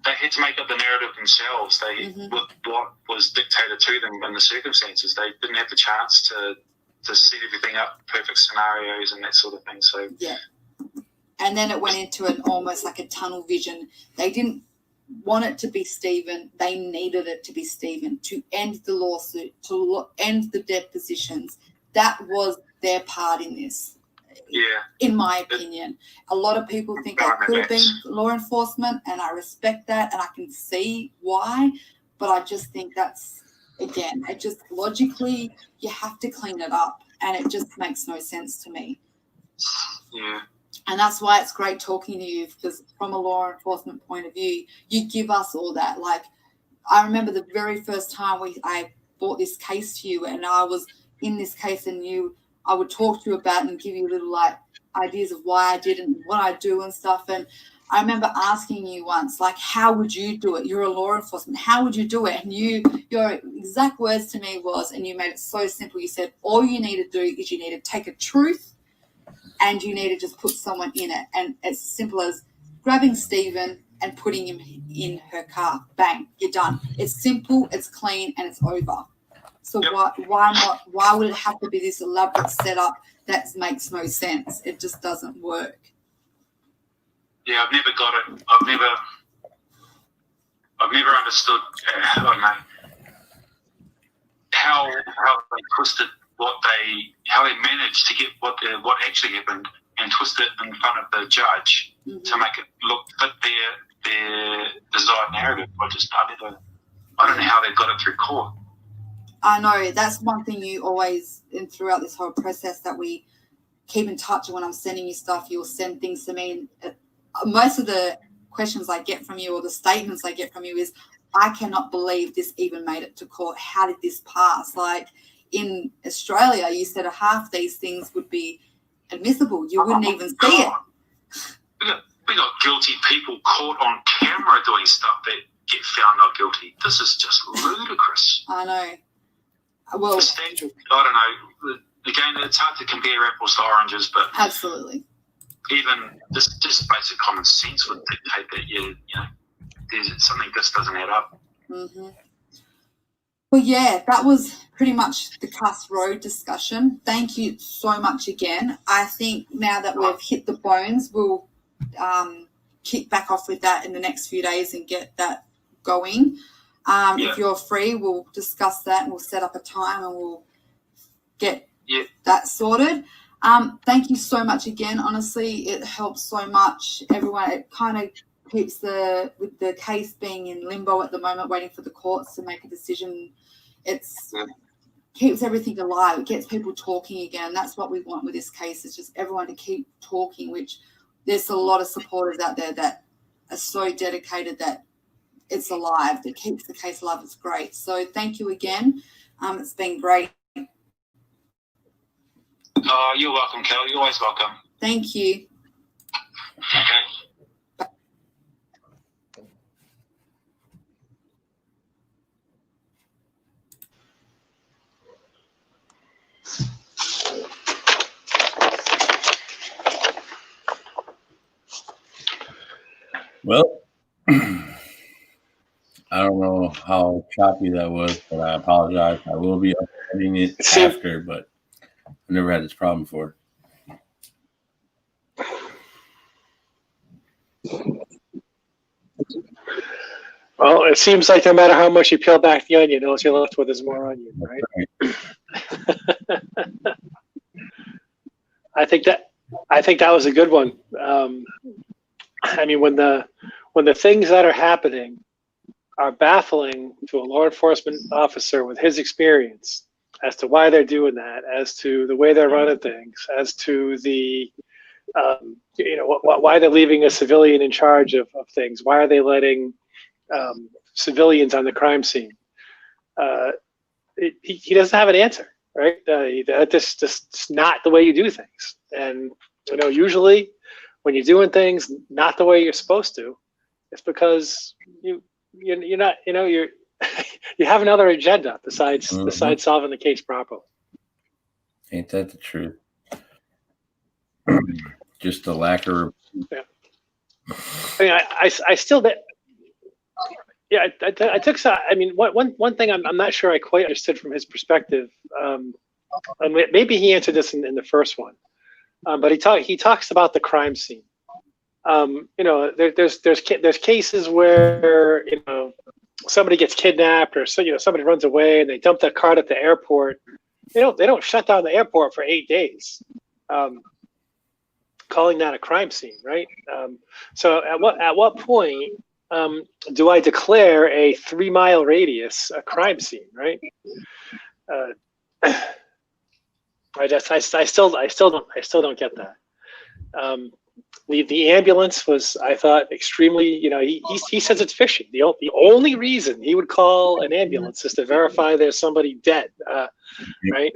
they had to make up the narrative themselves. They with what was dictated to them in the circumstances. They didn't have the chance to set everything up, perfect scenarios and that sort of thing. So yeah. And then it went into an almost like a tunnel vision. They didn't want it to be Stephen. They needed it to be Stephen to end the lawsuit, to end the depositions. That was their part in this. Yeah. In my opinion, a lot of people think it could have been law enforcement, and I respect that, and I can see why. But I just think that's, again, it just logically you have to clean it up, and it just makes no sense to me. Yeah. And that's why it's great talking to you, because from a law enforcement point of view, you give us all that. Like, I remember the very first time I brought this case to you, and I was in this case, and I would talk to you about it and give you little like ideas of why I did and what I do and stuff. And I remember asking you once, like, how would you do it? You're a law enforcement. How would you do it? And your exact words to me was, and you made it so simple. You said, all you need to do is you need to take a truth and you need to just put someone in it. And it's as simple as grabbing Stephen and putting him in her car. Bang, you're done. It's simple, it's clean, and it's over. So why not? Why would it have to be this elaborate setup that makes no sense? It just doesn't work. Yeah, I've never got it. I've never understood. I don't know how they twisted how they managed to get what actually happened and twist it in front of the judge to make it fit their desired narrative. I don't know how they got it through court. I know that's one thing you always, and throughout this whole process, that we keep in touch. And when I'm sending you stuff, you'll send things to me. And most of the questions I get from you, or the statements I get from you, is, I cannot believe this even made it to court. How did this pass? Like, in Australia, you said half these things would be admissible. You wouldn't even see it. We got guilty people caught on camera doing stuff that get found not guilty. This is just ludicrous. I know. Well, I don't know. Again, it's hard to compare apples to oranges, but absolutely. Even just basic common sense would dictate that there's something just doesn't add up. Mm-hmm. Well, yeah, that was pretty much the Kuss Road discussion. Thank you so much again. I think now that we've hit the bones, we'll kick back off with that in the next few days and get that going. If you're free, we'll discuss that and we'll set up a time and we'll get that sorted. Thank you so much again. Honestly, it helps so much. Everyone, it kind of keeps with the case being in limbo at the moment, waiting for the courts to make a decision. Keeps everything alive. It gets people talking again. That's what we want with this case, is just everyone to keep talking, which there's a lot of supporters out there that are so dedicated that it's alive, that keeps the case alive. It's great. So thank you again. It's been great. You're welcome, Kelly. You're always welcome. Thank you. Okay. Well, I don't know how choppy that was, but I apologize. I will be editing it after, but I've never had this problem before. Well, it seems like no matter how much you peel back the onion, all you're left with is more onion, right? I think that was a good one. I mean, when the things that are happening are baffling to a law enforcement officer with his experience as to why they're doing that, as to the way they're running things, as to the why they're leaving a civilian in charge of things, why are they letting civilians on the crime scene? He doesn't have an answer, right? That's just not the way you do things. And usually when you're doing things not the way you're supposed to, it's because you're not, you have another agenda besides solving the case properly. Ain't that the truth? Just the lack of. Yeah. I mean, I still Yeah, I took some. I mean, one thing I'm not sure I quite understood from his perspective. And maybe he answered this in the first one, but he talks about the crime scene. There's cases where somebody gets kidnapped or somebody runs away and they dump that cart at the airport. They don't shut down the airport for 8 days, calling that a crime scene, right? So at what point do I declare a 3-mile radius a crime scene, right? I still don't get that. The ambulance was, I thought, extremely. He says it's fishing. The only reason he would call an ambulance is to verify there's somebody dead, right?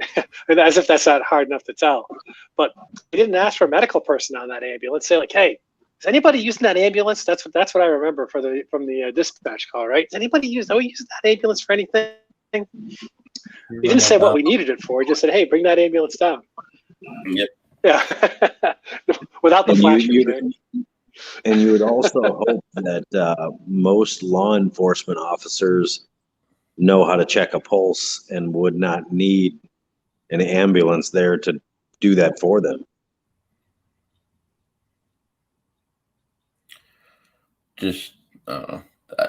And as if that's not hard enough to tell. But he didn't ask for a medical person on that ambulance. Say like, hey, is anybody using that ambulance? That's what I remember from the dispatch call, right? Is anybody using that ambulance for anything? He didn't say what we needed it for. He just said, hey, bring that ambulance down. Yep. Yeah. Without the flashes, right? And you would also hope that most law enforcement officers know how to check a pulse and would not need an ambulance there to do that for them. Just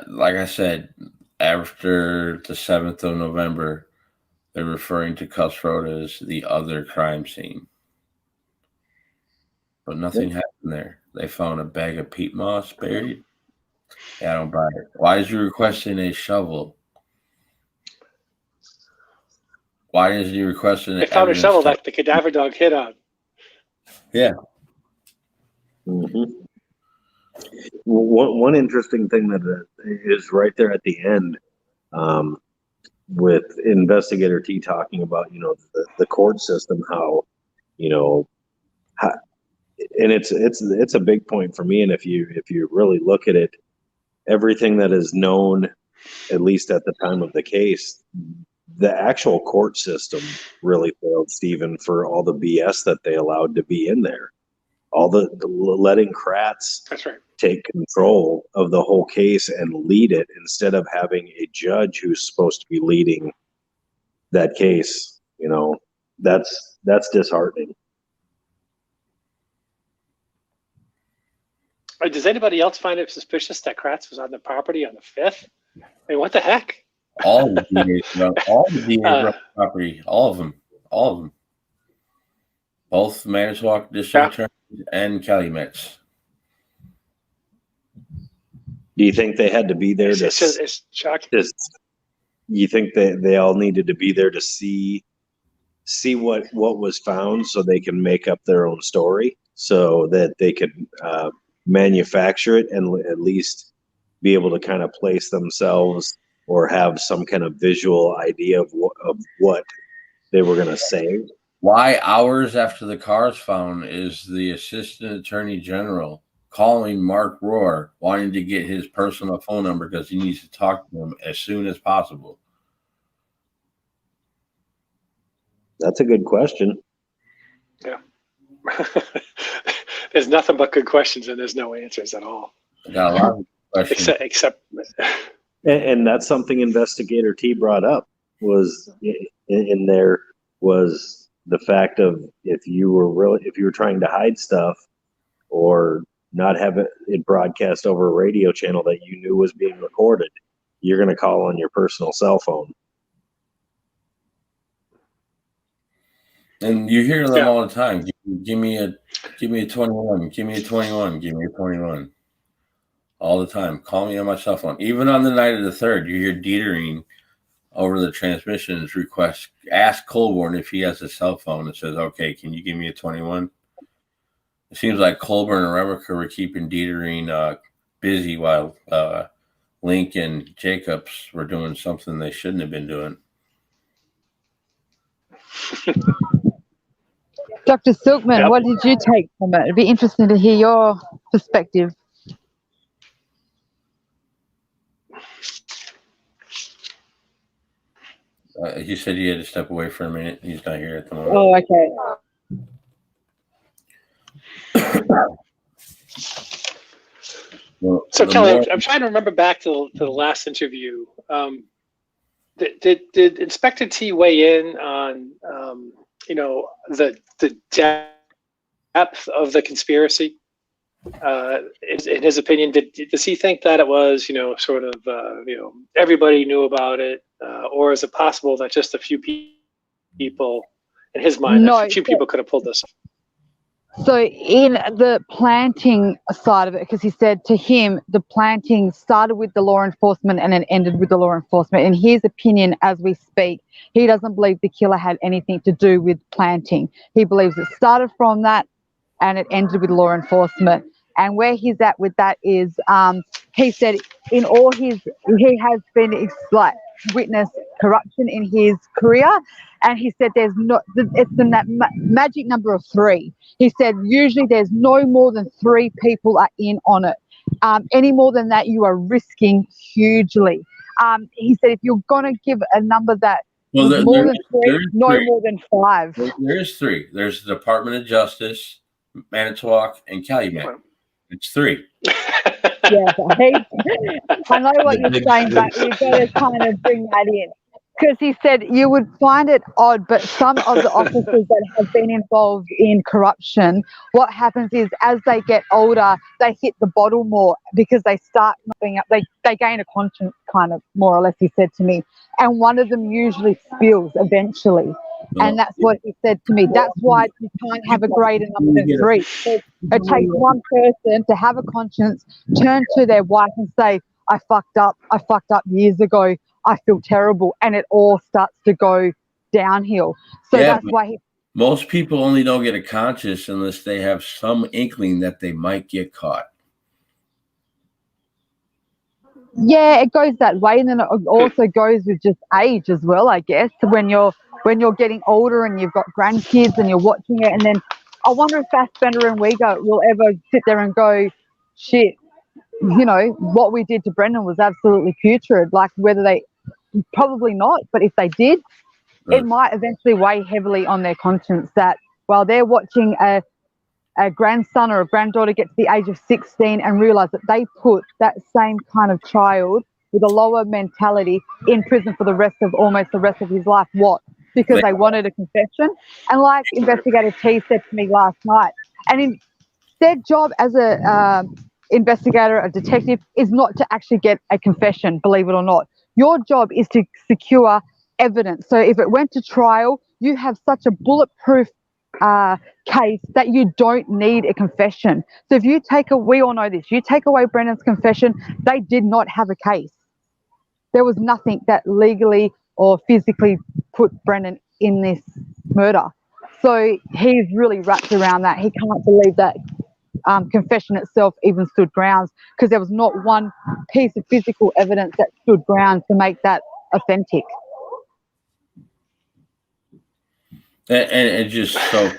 like I said, after the 7th of November, they're referring to Kuss Road as the other crime scene. But nothing happened there. They found a bag of peat moss buried. Yeah, I don't buy it. Why is he requesting a shovel? Why is he requesting? They found a shovel that the cadaver dog hit on. Yeah. Mm-hmm. One interesting thing that is right there at the end, with Investigator T talking about the court system, how and it's a big point for me. And if you really look at it, everything that is known, at least at the time of the case, the actual court system really failed Stephen for all the BS that they allowed to be in there. All the letting Kratz That's right. take control of the whole case and lead it instead of having a judge who's supposed to be leading that case. That's disheartening. Does anybody else find it suspicious that Kratz was on the property on the 5th? I mean, what the heck? All the DAs property, all of them. Both Manitowoc District Attorneys and Calumet's. Do you think they had to be there? It's shocking. You think they all needed to be there to see what was found so they can make up their own story, so that they could manufacture it and at least be able to kind of place themselves or have some kind of visual idea of what they were going to say? Why hours after the car is found is the Assistant Attorney General calling Mark Rohr, wanting to get his personal phone number because he needs to talk to him as soon as possible? That's a good question. Yeah. There's nothing but good questions and there's no answers at all. I got a lot of questions. Except and that's something Investigator T brought up was in there was the fact of if you were trying to hide stuff or not have it broadcast over a radio channel that you knew was being recorded, you're going to call on your personal cell phone. And you hear them all the time. Give me a 21. Give me a 21. Give me a 21. All the time. Call me on my cell phone. Even on the night of the 3rd, you hear Dietering over the transmissions request. Ask Colborn if he has a cell phone and says, okay, can you give me a 21? It seems like Colborn and Rebecker were keeping Dietering busy while Link and Jacobs were doing something they shouldn't have been doing. Dr. Silkman, what did you take from it? It'd be interesting to hear your perspective. He said he had to step away for a minute. He's not here at the moment. Oh, okay. Well, So the Kelly, more- I'm trying to remember back to the last interview. Did Inspector T weigh in on the depth of the conspiracy? In his opinion, does he think that it was sort of everybody knew about it, or is it possible that just a few people, in his mind, No, a few people could have pulled this off? So in the planting side of it, because he said to him, the planting started with the law enforcement and then ended with the law enforcement. In his opinion, as we speak, he doesn't believe the killer had anything to do with planting. He believes it started from that and it ended with law enforcement. And where he's at with that is, he said in all he has been witnessed corruption in his career. And he said it's in that magic number of 3. He said usually there's no more than 3 people are in on it. Any more than that, you are risking hugely. He said if you're going to give a number that more than 3, no more than 5. There's 3. There's the Department of Justice, Manitowoc, and Calumet. It's 3. Yeah, I know what you're saying, but you've got to kind of bring that in. Because he said you would find it odd, but some of the officers that have been involved in corruption, what happens is as they get older, they hit the bottle more because they start being up. They gain a conscience, kind of, more or less, he said to me. And one of them usually spills eventually. And that's what he said to me. That's why you can't have a greater number than 3. It takes one person to have a conscience, turn to their wife and say, I fucked up years ago. I feel terrible, and it all starts to go downhill. So that's why most people only don't get a conscience unless they have some inkling that they might get caught. Yeah, it goes that way, and then it also goes with just age as well, I guess. When you're getting older and you've got grandkids and you're watching it, and then I wonder if Fassbender and Uyghur will ever sit there and go, shit, what we did to Brendan was absolutely putrid. Like, whether they, probably not, but if they did, it might eventually weigh heavily on their conscience that while they're watching a grandson or a granddaughter get to the age of 16 and realize that they put that same kind of child with a lower mentality in prison for almost the rest of his life. What? Because they wanted a confession. And like Investigator T said to me last night, and in their job as a investigator, a detective, is not to actually get a confession, believe it or not. Your job is to secure evidence. So if it went to trial, you have such a bulletproof case that you don't need a confession. So if you we all know this, you take away Brendan's confession, they did not have a case. There was nothing that legally or physically put Brendan in this murder. So he's really wrapped around that. He can't believe that confession itself even stood grounds, because there was not one piece of physical evidence that stood ground to make that authentic. And it just so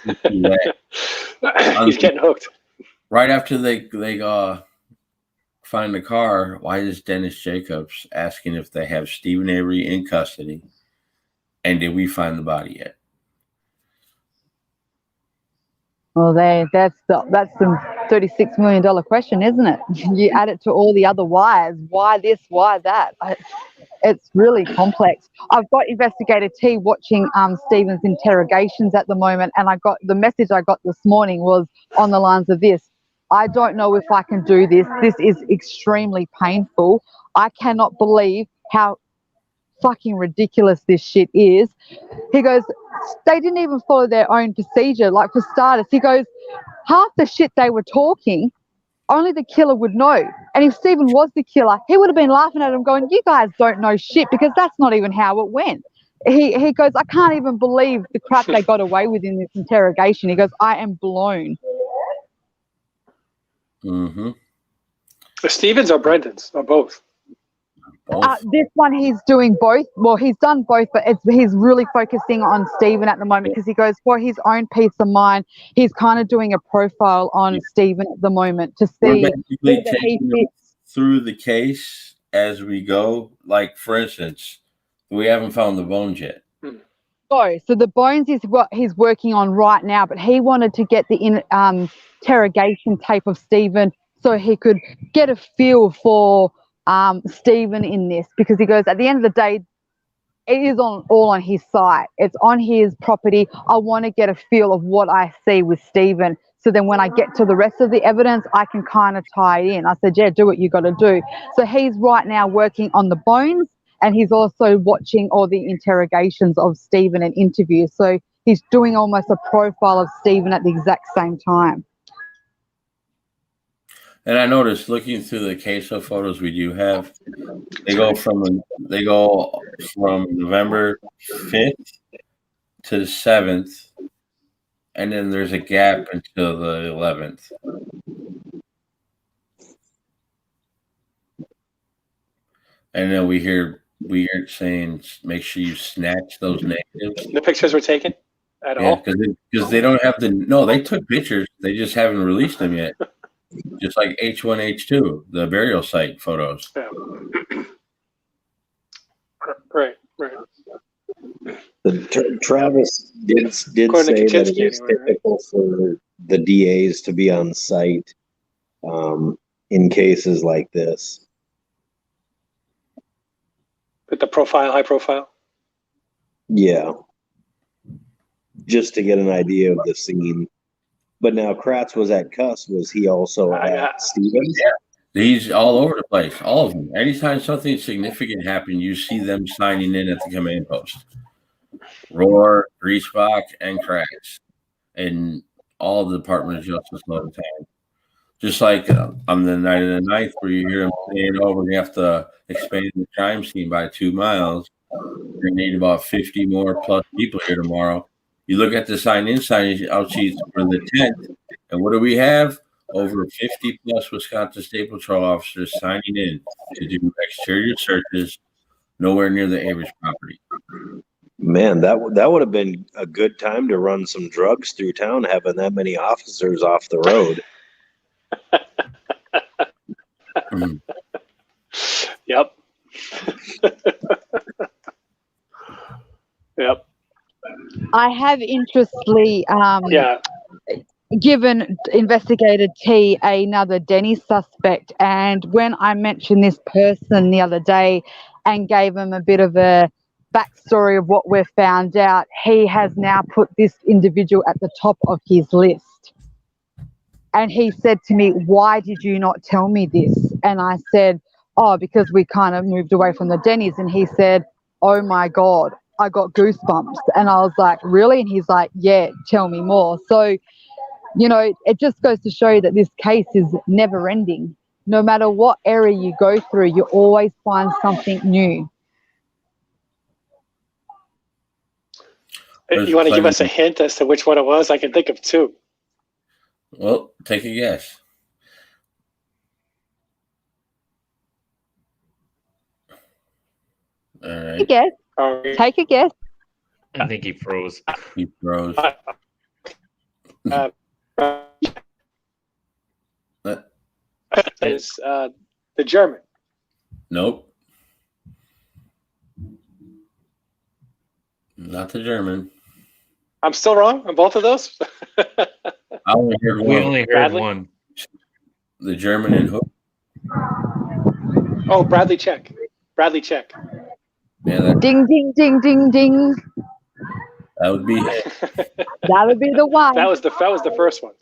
he's getting hooked. Right after they find the car, why is Dennis Jacobs asking if they have Stephen Avery in custody, and did we find the body yet? Well, that's the $36 million question, isn't it? You add it to all the other whys. Why this? Why that? It's really complex. I've got Investigator T watching Stephen's interrogations at the moment, and the message I got this morning was on the lines of this: I don't know if I can do this. This is extremely painful. I cannot believe how fucking ridiculous this shit is. He goes, they didn't even follow their own procedure. Like, for starters, he goes, half the shit they were talking, only the killer would know. And if Stephen was the killer, he would have been laughing at him going, you guys don't know shit, because that's not even how it went. He goes, I can't even believe the crap they got away with in this interrogation. He goes, I am blown. Mm-hmm. Stevens or Brendan's or both? This one he's doing both. Well, he's done both, but he's really focusing on Stephen at the moment, because he goes, for his own peace of mind, he's kind of doing a profile on Stephen at the moment to see we're taking him through the case as we go. Like, for instance, we haven't found the bones yet. So the bones is what he's working on right now, but he wanted to get the interrogation tape of Stephen so he could get a feel for Stephen in this, because he goes, at the end of the day, it is all on his site. It's on his property. I want to get a feel of what I see with Stephen. So then when I get to the rest of the evidence, I can kind of tie it in. I said, yeah, do what you got to do. So he's right now working on the bones, and he's also watching all the interrogations of Stephen and interviews. So he's doing almost a profile of Stephen at the exact same time. And I noticed looking through the queso photos we do have, they go from November 5th to the 7th, and then there's a gap until the 11th. And then we hear it saying, make sure you snatch those negatives. The pictures were taken at all? Because they don't have no, they took pictures. They just haven't released them yet. Just like H1, H2, the burial site photos. Yeah. Right. Travis did say that it is typical for the DAs to be on site in cases like this. With the high profile? Yeah. Just to get an idea of the scene. But now Kratz was at Kuss. Was he also at Stevens? Yeah. He's all over the place, all of them. Anytime something significant happened, you see them signing in at the command post. Rohr, Griesbach, and Kratz, and all the Department of Justice all the time. Just like on the night of the 9th, where you hear them saying, "Oh, we're gonna have to expand the crime scene by 2 miles. We're gonna need about 50 more plus people here tomorrow." You look at the sign-in out sheets for the 10th, and what do we have? Over 50 plus Wisconsin State Patrol officers signing in to do exterior searches nowhere near the Average property. Man, that would have been a good time to run some drugs through town, having that many officers off the road. Yep. Yep. I have interestingly given Investigator T another Denny suspect, and when I mentioned this person the other day and gave him a bit of a backstory of what we've found out, he has now put this individual at the top of his list. And he said to me, "Why did you not tell me this?" And I said, "Oh, because we kind of moved away from the Denny's." And he said, "Oh my God, I got goosebumps." And I was like, "Really?" And he's like, "Yeah, tell me more." So, it just goes to show that this case is never ending. No matter what area you go through, you always find something new. You want to give us a hint as to which one it was? I can think of 2. Well, take a guess. All right. Take a guess. I think he froze. He froze. Is the German? Nope. Not the German. I'm still wrong on both of those? I only heard one. We only heard one. The German and Hook. Oh, Bradley Check. Yeah, Ding, ding, ding, ding, ding. that would be it. That would be the one. That was the first one.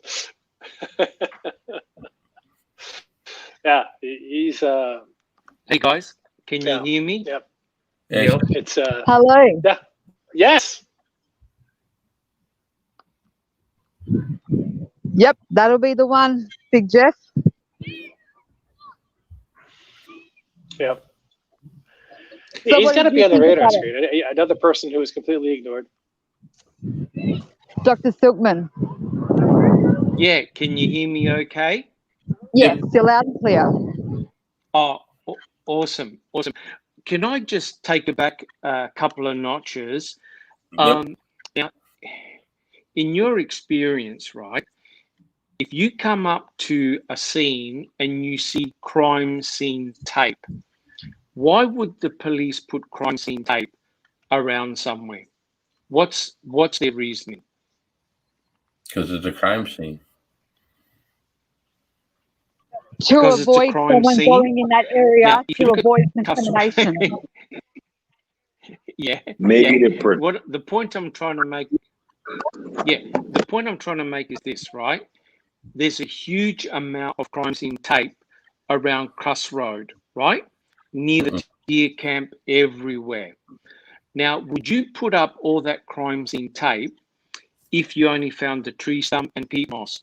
Yeah, he's Hey guys, can you hear me? Yep. Yeah. It's Hello. Yeah. Yes. Yep, that'll be the one, Big Jeff. Yep. So He's what got to did be you on the think radar about screen. Another person who was completely ignored. Dr. Silkman. Yeah, can you hear me okay? Yes, you're loud and clear. Oh, awesome. Can I just take it back a couple of notches? Now, in your experience, right, if you come up to a scene and you see crime scene tape, why would the police put crime scene tape around somewhere? What's their reasoning? Because it's a crime scene. to Because it's a avoid crime someone scene. going in that area Now, if you to look at avoid Kuss contamination. yeah. Maybe yeah. to put. What the point I'm trying to make? Yeah, the point I'm trying to make is this, right? There's a huge amount of crime scene tape around Kuss Road, right? Near the deer camp, everywhere. Now, would you put up all that crime scene tape if you only found the tree stump and peat moss?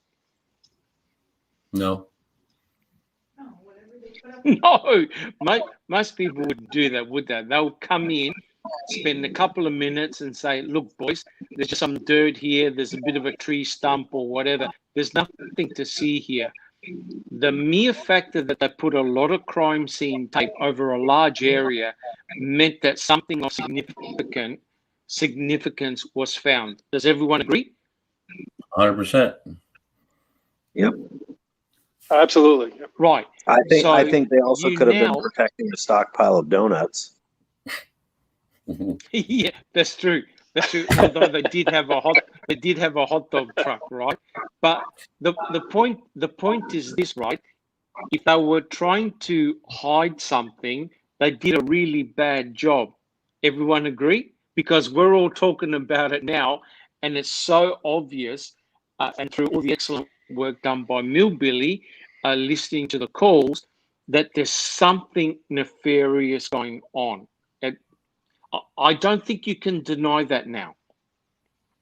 No. No, most people wouldn't do that, would they? They'll come in, spend a couple of minutes and say, look, boys, there's just some dirt here. There's a bit of a tree stump or whatever. There's nothing to see here. The mere factor that they put a lot of crime scene tape over a large area meant that something of significance was found. Does everyone agree? 100%. Yep. Absolutely. Yep. Right. I So think they also you could have been now- protecting a stockpile of donuts. Yeah, that's true. That's true. Although they did have a hot dog truck, right? But the point is this, right? If they were trying to hide something, they did a really bad job. Everyone agree? Because we're all talking about it now, and it's so obvious. And through all the excellent work done by Millbilly, listening to the calls, that there's something nefarious going on. I don't think you can deny that now,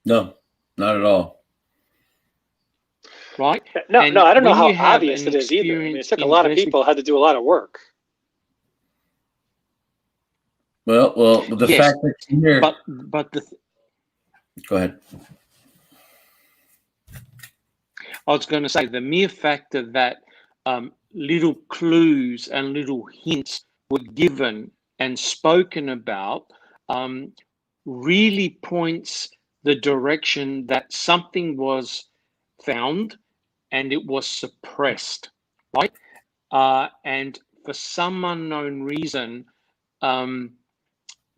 No, not at all. right? No, And I don't know when how you have obvious an it is either. I mean, it experienced took a lot of people, had to do a lot of work. Well, the Yes, fact that here. but Go ahead. I was going to say the mere factor that little clues and little hints were given and spoken about really points the direction that something was found and it was suppressed, right? And for some unknown reason, none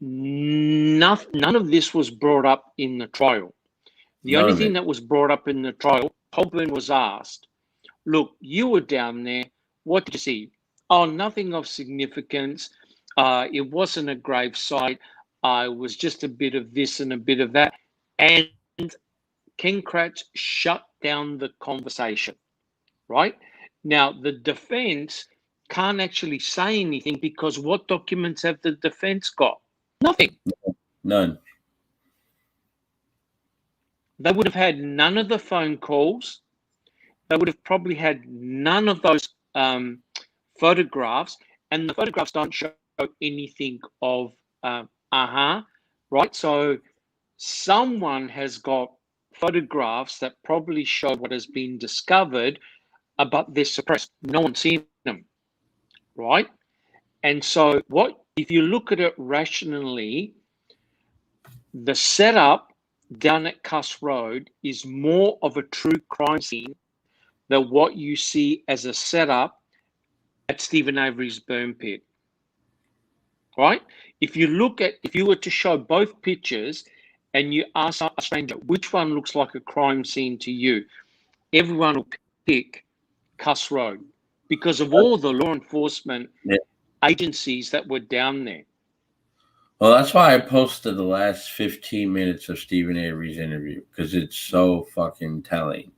of this was brought up in the trial. The only thing that was brought up in the trial, Colburn was asked, look, you were down there. What did you see? Oh, nothing of significance. It wasn't a grave site. It was just a bit of this and a bit of that. And Ken Kratz shut down the conversation, right? Now, the defense can't actually say anything because what documents have the defense got? Nothing. None. They would have had none of the phone calls. They would have probably had none of those photographs, and the photographs don't show anything of right? So someone has got photographs that probably show what has been discovered, but they're suppressed. No one's seen them, right? And so if you look at it rationally, the setup down at Kuss Road is more of a true crime scene than what you see as a setup at Stephen Avery's burn pit, right? If you were to show both pictures and you ask a stranger, which one looks like a crime scene to you? Everyone will pick Kuss Road because of all the law enforcement agencies that were down there. Well, that's why I posted the last 15 minutes of Stephen Avery's interview, because it's so fucking telling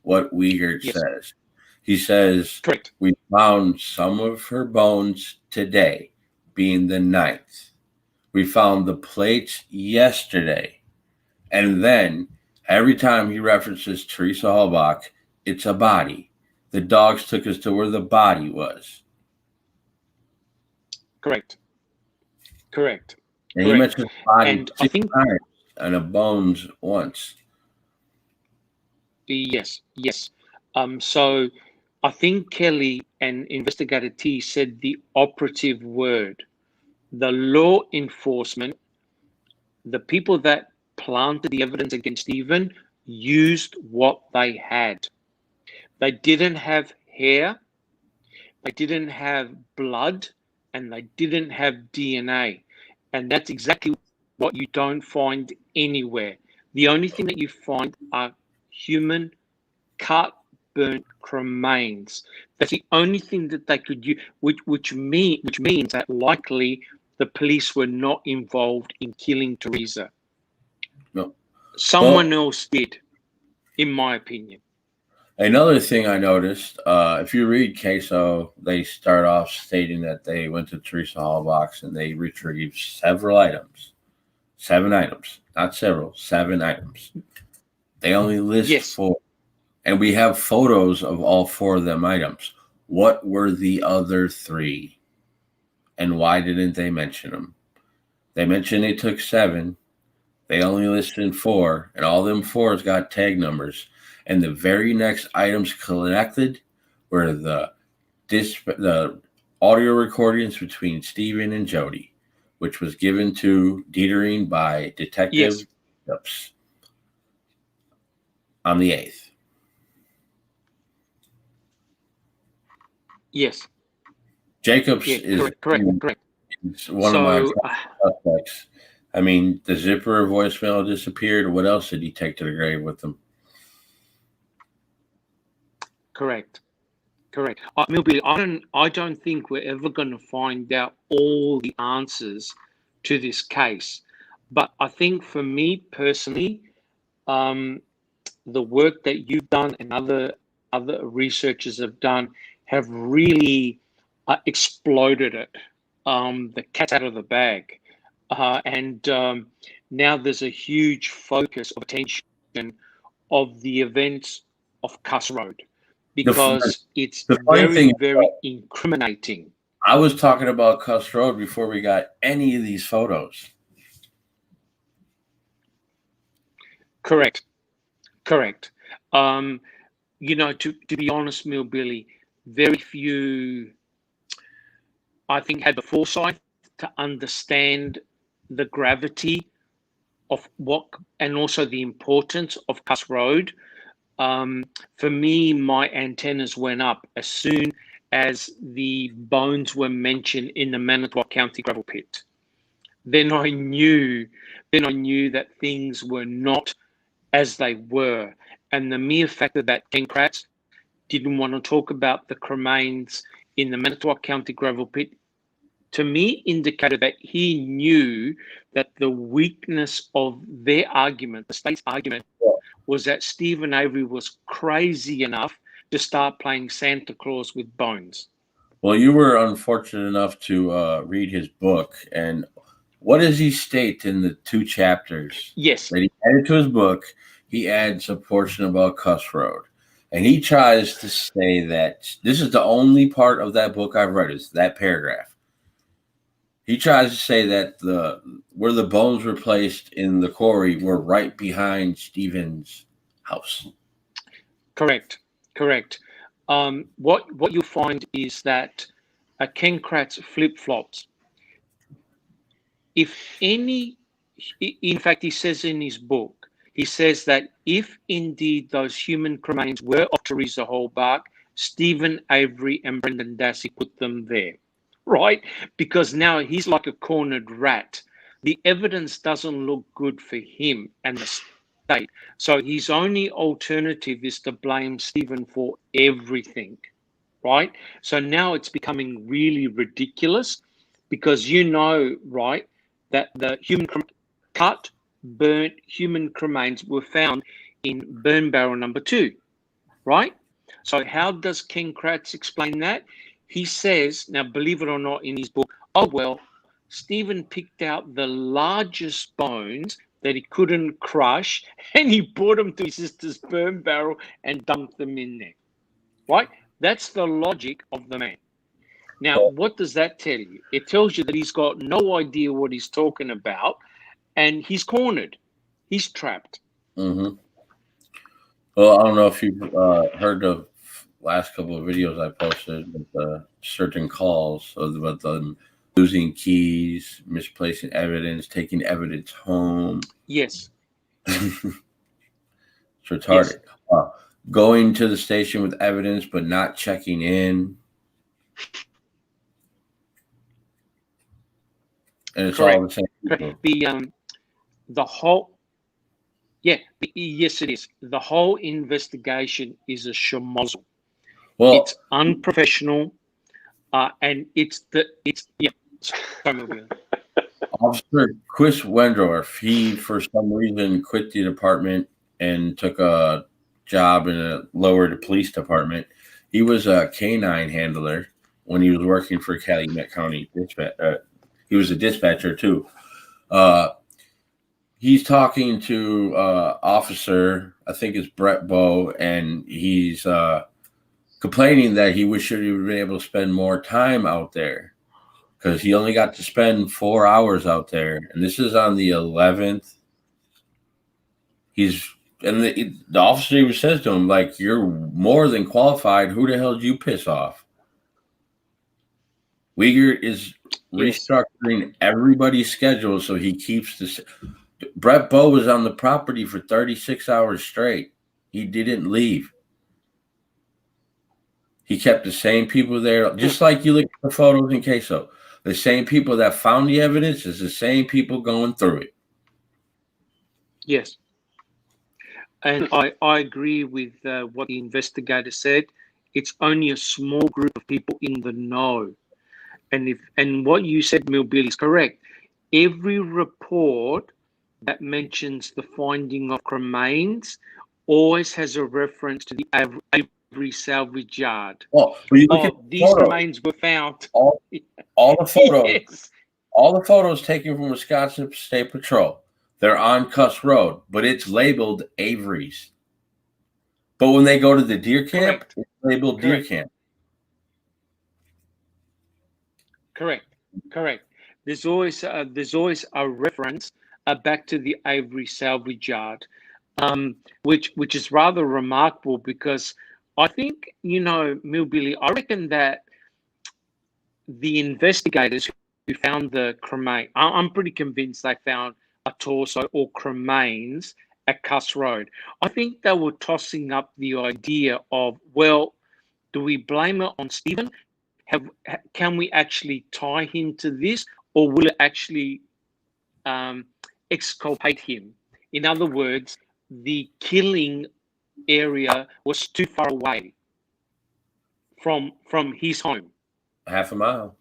what Wiegert says. He says, correct, we found some of her bones today, being the 9th. We found the plates yesterday. And then every time he references Teresa Halbach, it's a body. The dogs took us to where the body was. Correct. And he mentioned the body and 6 times and the bones once. Yes. So I think Kelly and Investigator T said the operative word. The law enforcement, the people that planted the evidence against Stephen, used what they had. They didn't have hair, they didn't have blood, and they didn't have DNA. And that's exactly what you don't find anywhere. The only thing that you find are human cut burnt cremains. That's the only thing that they could use, which means that likely the police were not involved in killing Teresa. No. Someone else did, in my opinion. Another thing I noticed, if you read Queso, they start off stating that they went to Teresa Hallbox and they retrieved several items. 7 items, not several, 7 items. They only list 4. And we have photos of all 4 of them items. What were the other 3? And why didn't they mention them? They mentioned they took 7. They only listed 4. And all them 4s got tag numbers. And the very next items collected were the audio recordings between Stephen and Jody, which was given to Dieterine by Detective Jacobs on the 8th. Yes. Jacobs is correct. one of my suspects. I mean, the zipper voicemail disappeared. What else did he take to the grave with him? Correct. Milby, I don't think we're ever going to find out all the answers to this case. But I think for me personally, the work that you've done and other researchers have done have really exploded it. The cat's out of the bag. And now there's a huge focus of attention of the events of Kuss Road, because it's very incriminating. I was talking about Kuss Road before we got any of these photos. Correct. You know, to be honest, Millbilly, very few, I think, had the foresight to understand the gravity of what, and also the importance of Kuss Road. For me, my antennas went up as soon as the bones were mentioned in the Manitowoc County gravel pit. Then I knew that things were not as they were. And the mere fact that Ken Kratz didn't want to talk about the cremains in the Manitowoc County gravel pit, to me, indicated that he knew that the weakness of their argument, the state's argument, was that Stephen Avery was crazy enough to start playing Santa Claus with bones. Well, you were unfortunate enough to read his book. And what does he state in the 2 chapters? Yes. That he added to his book, he adds a portion about Kuss Road. And he tries to say that this is the only part of that book I've read, is that paragraph. He tries to say that where the bones were placed in the quarry were right behind Stephen's house. Correct. What you'll find is that Ken Kratz flip-flops. If any, in fact, he says in his book, he says that if indeed those human cremains were of Teresa Hallbach, Stephen Avery and Brendan Dassey put them there, right? Because now he's like a cornered rat. The evidence doesn't look good for him and the state. So his only alternative is to blame Stephen for everything, right? So now it's becoming really ridiculous, because right, that the burnt human cremains were found in burn barrel number 2, right? So how does Ken Kratz explain that? He says, now believe it or not, in his book, oh well, Stephen picked out the largest bones that he couldn't crush, and he brought them to his sister's burn barrel and dumped them in there, right? That's the logic of the man. Now, what does that tell you? It tells you that he's got no idea what he's talking about, and he's cornered. He's trapped. Mm-hmm. Well, I don't know if you've heard the last couple of videos I posted with certain calls about them losing keys, misplacing evidence, taking evidence home. Yes. It's retarded. Yes. Going to the station with evidence but not checking in. And it's Correct. all the same people. The whole Yeah, yes, it is. The whole investigation is a schmozzle. Well, It's unprofessional, and it's yeah. Sorry, Mobile. Officer Chris Wendorf, he for some reason quit the department and took a job in a lower police department. He was a canine handler when he was working for Calumet County Dispatch. He was a dispatcher too. He's talking to officer, I think it's Brett Bowe, and he's complaining that he wish he would have been able to spend more time out there because he only got to spend 4 hours out there, and this is on the 11th. The officer even says to him, like, "You're more than qualified. Who the hell did you piss off?" Uyghur is restructuring everybody's schedule so he keeps this. Brett Bowe was on the property for 36 hours straight. He didn't leave. He kept the same people there, just like you look at the photos in Queso. The same people that found the evidence is the same people going through it. Yes. And I agree with what the investigator said. It's only a small group of people in the know. And what you said, Millbill, is correct. Every report that mentions the finding of remains always has a reference to the Avery salvage yard. Well, when you look at these photos, remains were found. All the photos, yes. All the photos taken from Wisconsin State Patrol. They're on Kuss Road, but it's labeled Avery's. But when they go to the deer camp, Correct. it's labeled deer camp. Correct. There's always a reference back to the Avery salvage yard, which is rather remarkable because I think, Millbilly, I reckon that the investigators who found the cremain, I'm pretty convinced they found a torso or cremains at Kuss Road. I think they were tossing up the idea of, well, do we blame it on Stephen? Can we actually tie him to this, or will it actually exculpate him? In other words, the killing area was too far away from his home. Half a mile.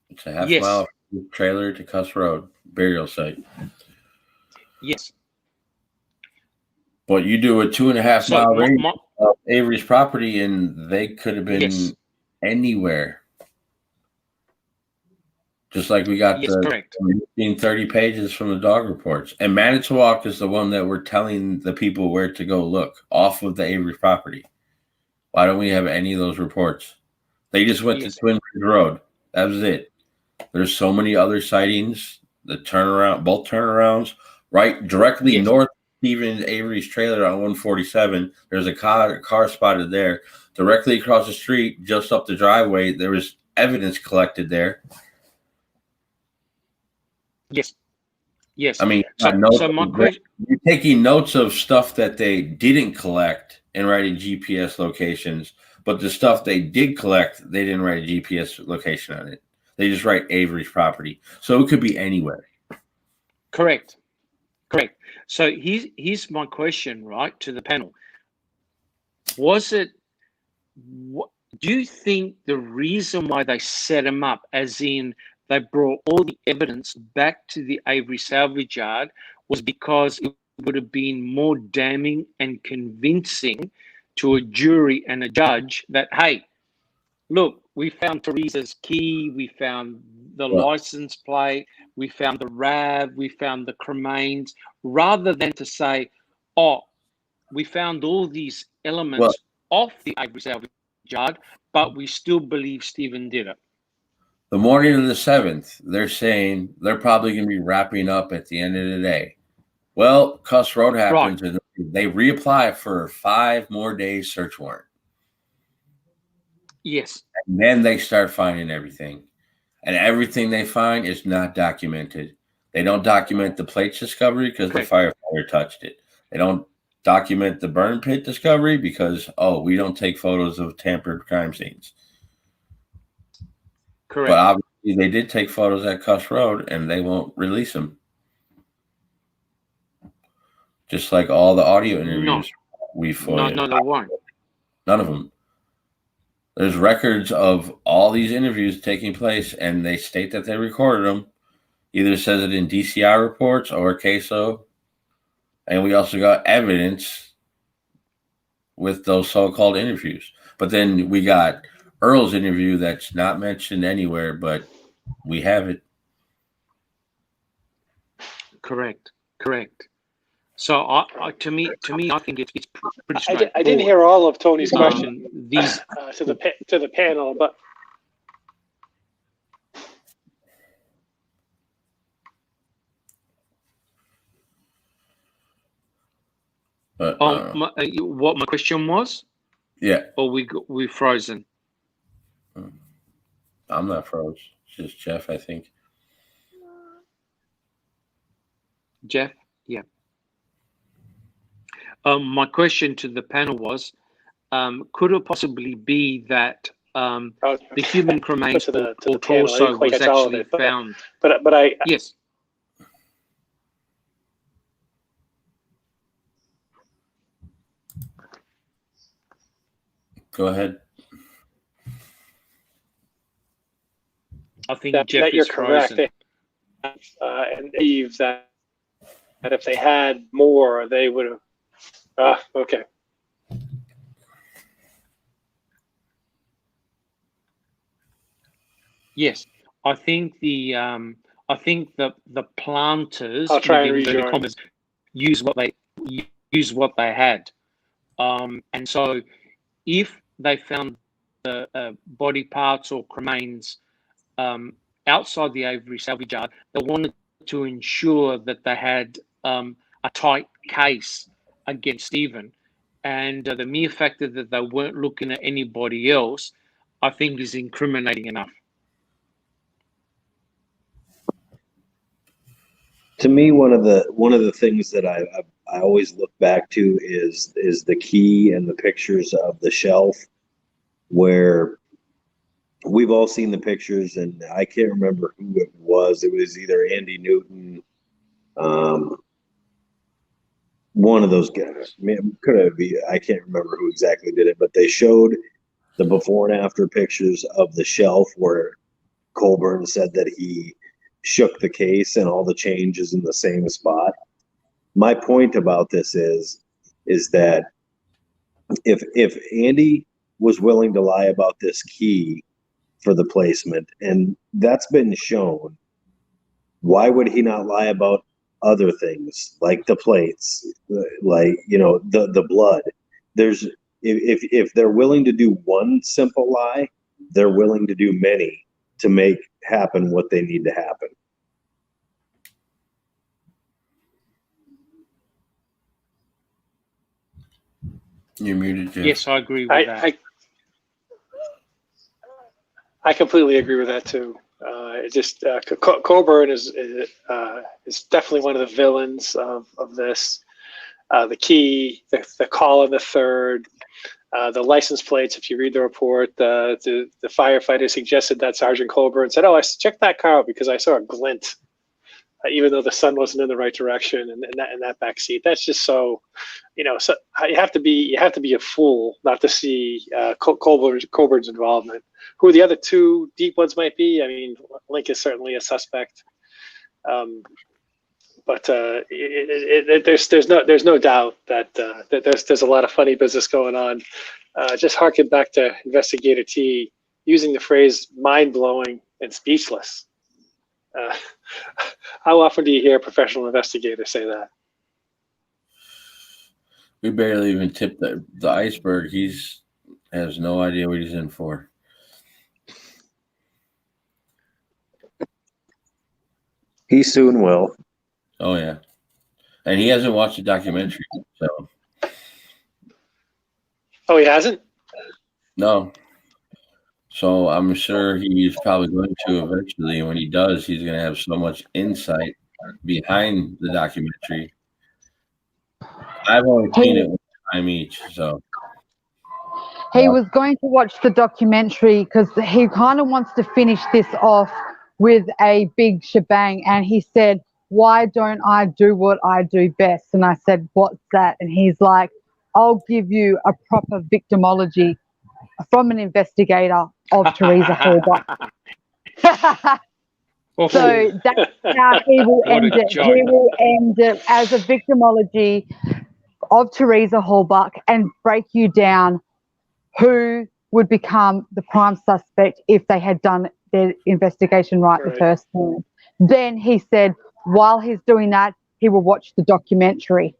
It's a half mile from trailer to Kuss Road, burial site. Yes. But you do a 2.5 mile range of Avery's property, and they could have been anywhere. Just like we got the 30 pages from the dog reports. And Manitowoc is the one that we're telling the people where to go look off of the Avery property. Why don't we have any of those reports? They just went to Twin Ridge Road. That was it. There's so many other sightings, both turnarounds, right directly north of Stephen Avery's trailer on 147. There's a car spotted there. Directly across the street, just up the driveway, there was evidence collected there. Yes. I mean, you're taking notes of stuff that they didn't collect and writing GPS locations, but the stuff they did collect, they didn't write a GPS location on it. They just write Avery's property. So it could be anywhere. Correct. So here's my question, right, to the panel. Do you think the reason why they set him up, as in they brought all the evidence back to the Avery salvage yard, was because it would have been more damning and convincing to a jury and a judge that, hey, look, we found Teresa's key, we found the license plate, we found the RAV, we found the cremains, rather than to say, oh, we found all these elements off the Avery salvage yard, but we still believe Stephen did it. The morning of the 7th, they're saying they're probably going to be wrapping up at the end of the day. Well, Kuss Road happens, and they reapply for a 5 more days search warrant. Yes. And then they start finding everything. And everything they find is not documented. They don't document the plates discovery because the firefighter touched it. They don't document the burn pit discovery because, we don't take photos of tampered crime scenes. Correct. But obviously they did take photos at Kuss Road, and they won't release them. Just like all the audio interviews we No, FOIA. no, they won't. None of them. There's records of all these interviews taking place, and they state that they recorded them. Either says it in DCI reports or CASO. And we also got evidence with those so-called interviews. But then we got Earl's interview that's not mentioned anywhere, but we have it. Correct. So, to me, I think it's pretty straightforward. I didn't hear all of Tony's Um, question These to the panel, but what my question was? Yeah. Or we frozen? I'm not froze. It's just Jeff, I think. Jeff? Yeah. My question to the panel was, could it possibly be that the human cremains to the or panel, I didn't torso quite was catch all of actually it, but- found? but I Yes. Go ahead. I think that Jeff you're is correct. frozen. And believe that if they had more, they would have. Okay. Yes, I think the planters I'll try and within inverted rejoin. commas use what they had, and so if they found the body parts or cremains outside the Avery salvage yard, they wanted to ensure that they had a tight case against Stephen, and the mere fact that they weren't looking at anybody else, I think, is incriminating enough. To me, one of the things that I always look back to is the key and the pictures of the shelf, where we've all seen the pictures, and I can't remember who it was. It was either Andy Newton, one of those guys. Could have been, I can't remember who exactly did it, but they showed the before and after pictures of the shelf where Colburn said that he shook the case and all the changes in the same spot. My point about this is that if Andy was willing to lie about this key for the placement, and that's been shown, why would he not lie about other things like the plates, like, you know, the blood? There's if they're willing to do one simple lie, they're willing to do many to make happen what they need to happen. You're muted, Jeff. Yes, I agree with that. I completely agree with that too. It just Colburn is definitely one of the villains of this. The key, the call on the third, the license plates. If you read the report, the firefighter suggested that Sergeant Colburn said, "Oh, I checked that car out because I saw a glint, even though the sun wasn't in the right direction in that back seat." That's just so, you know. So you have to be a fool not to see Colburn's involvement. Who the other two deep ones might be, I mean, Link is certainly a suspect, but there's no doubt that there's a lot of funny business going on. Just harken back to Investigator T using the phrase "mind blowing" and "speechless." How often do you hear a professional investigator say that? We barely even tipped the iceberg. He's has no idea what he's in for. He soon will. Oh yeah, and he hasn't watched the documentary, so Oh, he hasn't? no. So I'm sure he's probably going to eventually. And when he does, he's going to have so much insight behind the documentary. I've only seen it one time each, so. He was going to watch the documentary because he kind of wants to finish this off with a big shebang. And he said, why don't I do what I do best? And I said, what's that? And he's like, I'll give you a proper victimology from an investigator of Teresa Hallbuck. So that's how he will What a end it. joke. He will end it as a victimology of Teresa Hallbuck and break you down who would become the prime suspect if they had done their investigation right the first time. Then he said, while he's doing that, he will watch the documentary.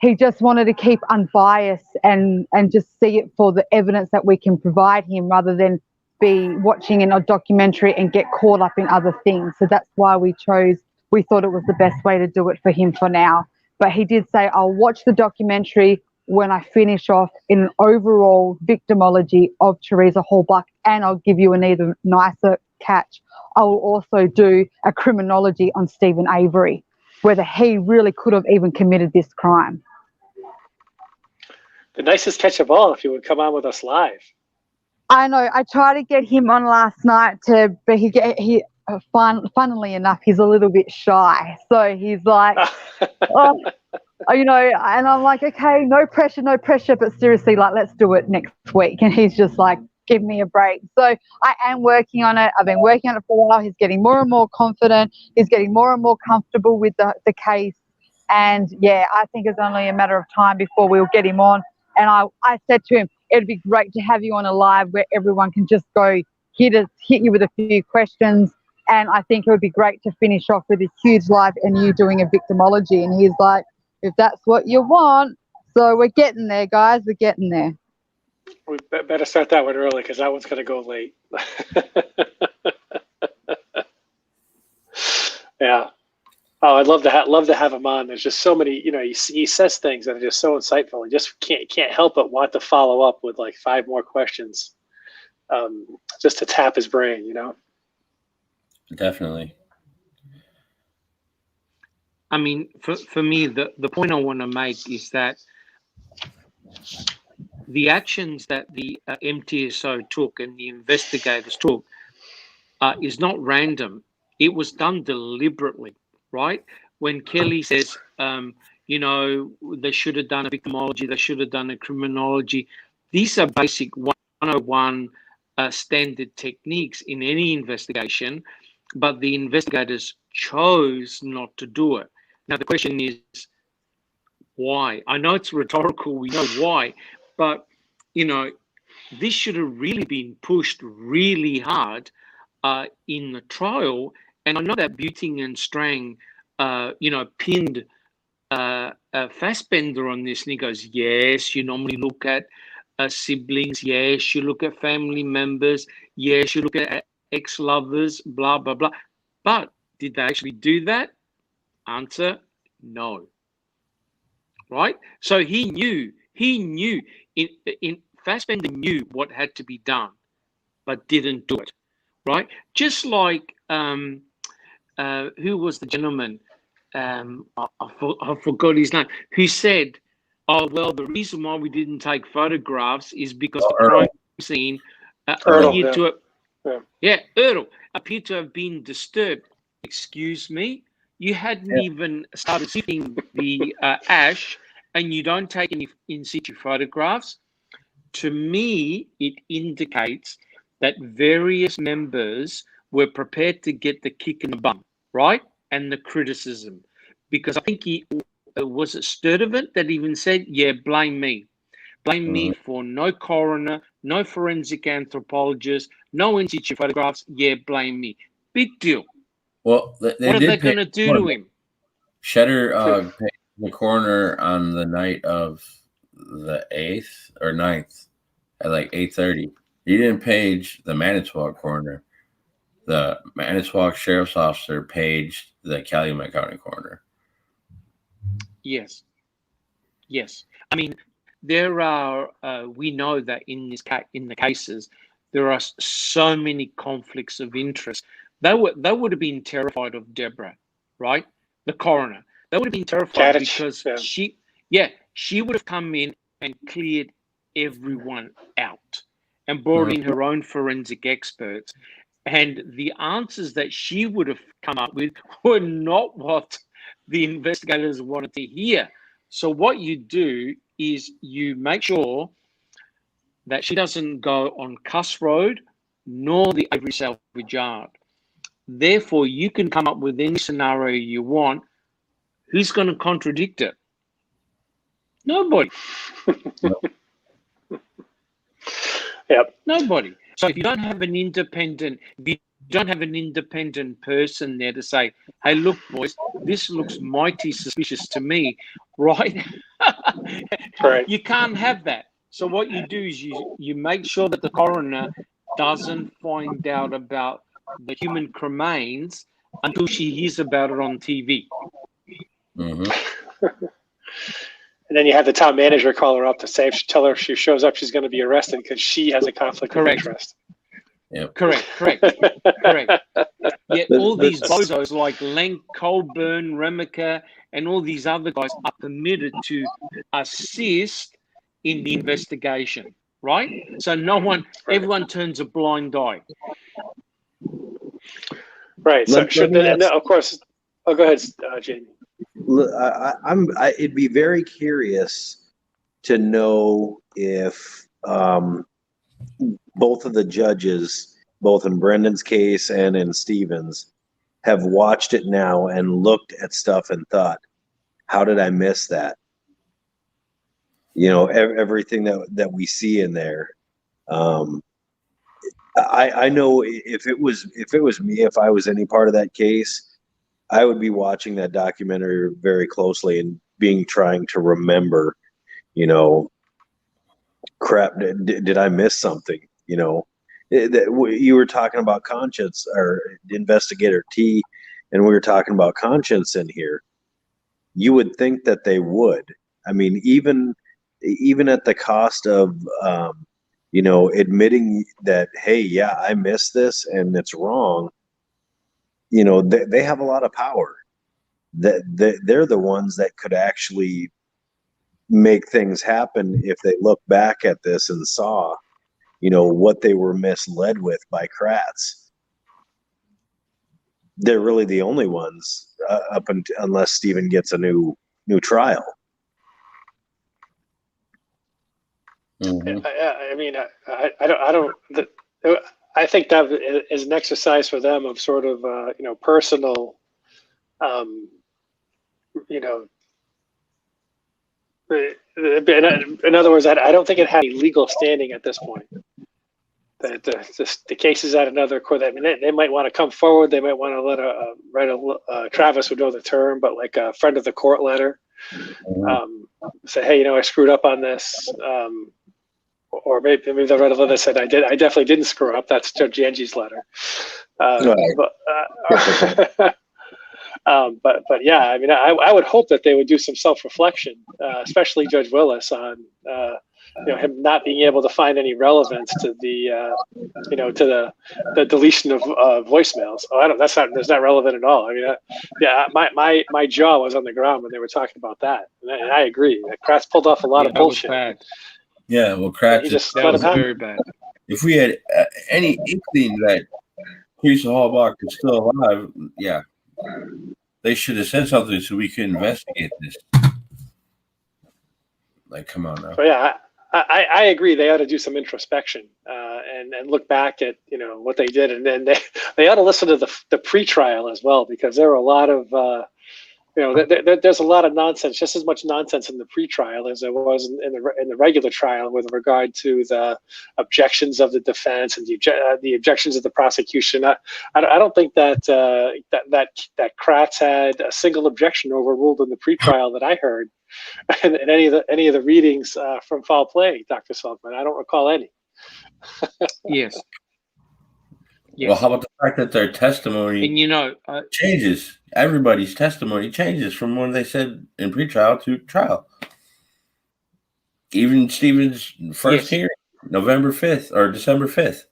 He just wanted to keep unbiased and just see it for the evidence that we can provide him, rather than be watching in a documentary and get caught up in other things. So that's why we thought it was the best way to do it for him for now. But he did say, I'll watch the documentary when I finish off in an overall victimology of Teresa Hallbuck, and I'll give you an even nicer catch. I will also do a criminology on Stephen Avery, whether he really could have even committed this crime. The nicest catch of all, if you would come on with us live. I know. I tried to get him on last night but funnily enough, he's a little bit shy. So he's like, oh, and I'm like, okay, no pressure, but seriously, like, let's do it next week. And he's just like, give me a break. So I am working on it. I've been working on it for a while. He's getting more and more confident. He's getting more and more comfortable with the case. And yeah, I think it's only a matter of time before we'll get him on. And I said to him, it'd be great to have you on a live where everyone can just go hit you with a few questions. And I think it would be great to finish off with a huge live and you doing a victimology. And he's like, if that's what you want. So we're getting there, guys. We're getting there. We better start that one early, because that one's going to go late. Yeah. Oh, I'd love to have him on. There's just so many, he says things that are just so insightful. You just can't help but want to follow up with like 5 more questions, just to tap his brain, Definitely. I mean, for me, the point I want to make is that the actions that the MTSO took and the investigators took is not random. It was done deliberately, right? When Kelly says, they should have done a victimology, they should have done a criminology. These are basic 101 standard techniques in any investigation, but the investigators chose not to do it. Now, the question is, why? I know it's rhetorical, we know why, but, this should have really been pushed really hard in the trial. And I know that Buting and Strang, pinned Fassbender on this, and he goes, yes, you normally look at siblings, yes, you look at family members, yes, you look at ex-lovers, blah, blah, blah. But did they actually do that? Answer, no. Right? So he knew, in Fassbender knew what had to be done, but didn't do it. Right? Just like, who was the gentleman? I forgot his name, who said, oh, well, the reason why we didn't take photographs is because the crime scene appeared to have been disturbed. Excuse me? You hadn't even started sifting the ash, and you don't take any in situ photographs. To me, it indicates that various members were prepared to get the kick in the bum, right? And the criticism. Because I think was it Sturdivant that even said, yeah, blame me. Blame me for no coroner, no forensic anthropologist, no in situ photographs. Yeah, blame me. Big deal. Well, what are they going to do to him? Shetter paid the coroner on the night of the 8th or 9th at like 8:30. He didn't page the Manitowoc coroner. The Manitowoc sheriff's officer paged the Calumet County coroner. Yes. I mean, there are. We know that in the cases, there are so many conflicts of interest. They would have been terrified of Deborah, right? The coroner. They would have been terrified because she would have come in and cleared everyone out and brought in her own forensic experts. And the answers that she would have come up with were not what the investigators wanted to hear. So what you do is you make sure that she doesn't go on Kuss Road nor the Avery Salvage Yard. Therefore, you can come up with any scenario you want. Who's going to contradict it? Nobody. Yep. Nobody. So if you don't have an independent person there to say, hey, look, boys, this looks mighty suspicious to me, right? Right. You can't have that. So what you do is you make sure that the coroner doesn't find out about the human cremains until she hears about it on TV. Mhm. And then you have the town manager call her up to say, tell her if she shows up, she's going to be arrested because she has a conflict Correct. of interest. Yep. Correct. Yet all these bozos like Lenk, Colburn, Remiker, and all these other guys are permitted to assist in the investigation, right? So everyone turns a blind eye. Right. So Let me and ask- of course, oh, go ahead, Jamie. I'd be very curious to know if both of the judges, both in Brendan's case and in Stevens, have watched it now and looked at stuff and thought, how did I miss that? You know, everything that we see in there. I know if it was me, if I was any part of that case, I would be watching that documentary very closely and trying to remember, you know, crap, did I miss something? You know, you were talking about conscience or investigator T, and we were talking about conscience in here. You would think that they would. I mean, even at the cost of, you know, admitting that, hey, yeah, I missed this and it's wrong. You know, they have a lot of power. They're the ones that could actually make things happen if they look back at this and saw, you know, what they were misled with by Kratz. They're really the only ones unless Stephen gets a new trial. Mhm. I mean, I think that is an exercise for them of sort of, you know, personal, you know, in other words, I don't think it had any legal standing at this point. The case is at another court. I mean, they might want to come forward. They might want to write Travis would know the term, but like a friend of the court letter, say, hey, you know, I screwed up on this. Or maybe they'll write a letter that said, I definitely didn't screw up. That's Judge Angie's letter. But yeah, I mean, I would hope that they would do some self-reflection, especially Judge Willis, on you know, him not being able to find any relevance to the you know, to the deletion of voicemails. Oh, that's not relevant at all. I mean, yeah, my jaw was on the ground when they were talking about that, and I agree. Kratz pulled off a lot of bullshit. Bad. Yeah, well, Kratz. He just That let was him happen. very bad. If we had any inkling that Teresa Hallbach is still alive, yeah, they should have said something so we could investigate this. Like, come on now. So yeah, I agree. They ought to do some introspection and look back at, you know, what they did, and then they ought to listen to the pre-trial as well, because there were a lot of you know, there's a lot of nonsense, just as much nonsense in the pre-trial as there was in the regular trial with regard to the objections of the defense and the objections of the prosecution. I don't think that Kratz had a single objection overruled in the pre-trial that I heard, and any of the readings from foul play, Dr. Saltzman. I don't recall any. Yes. Well, how about the fact that their testimony And you know, changes? Everybody's testimony changes from when they said in pretrial to trial. Even Stephen's first hearing, November 5th or December 5th.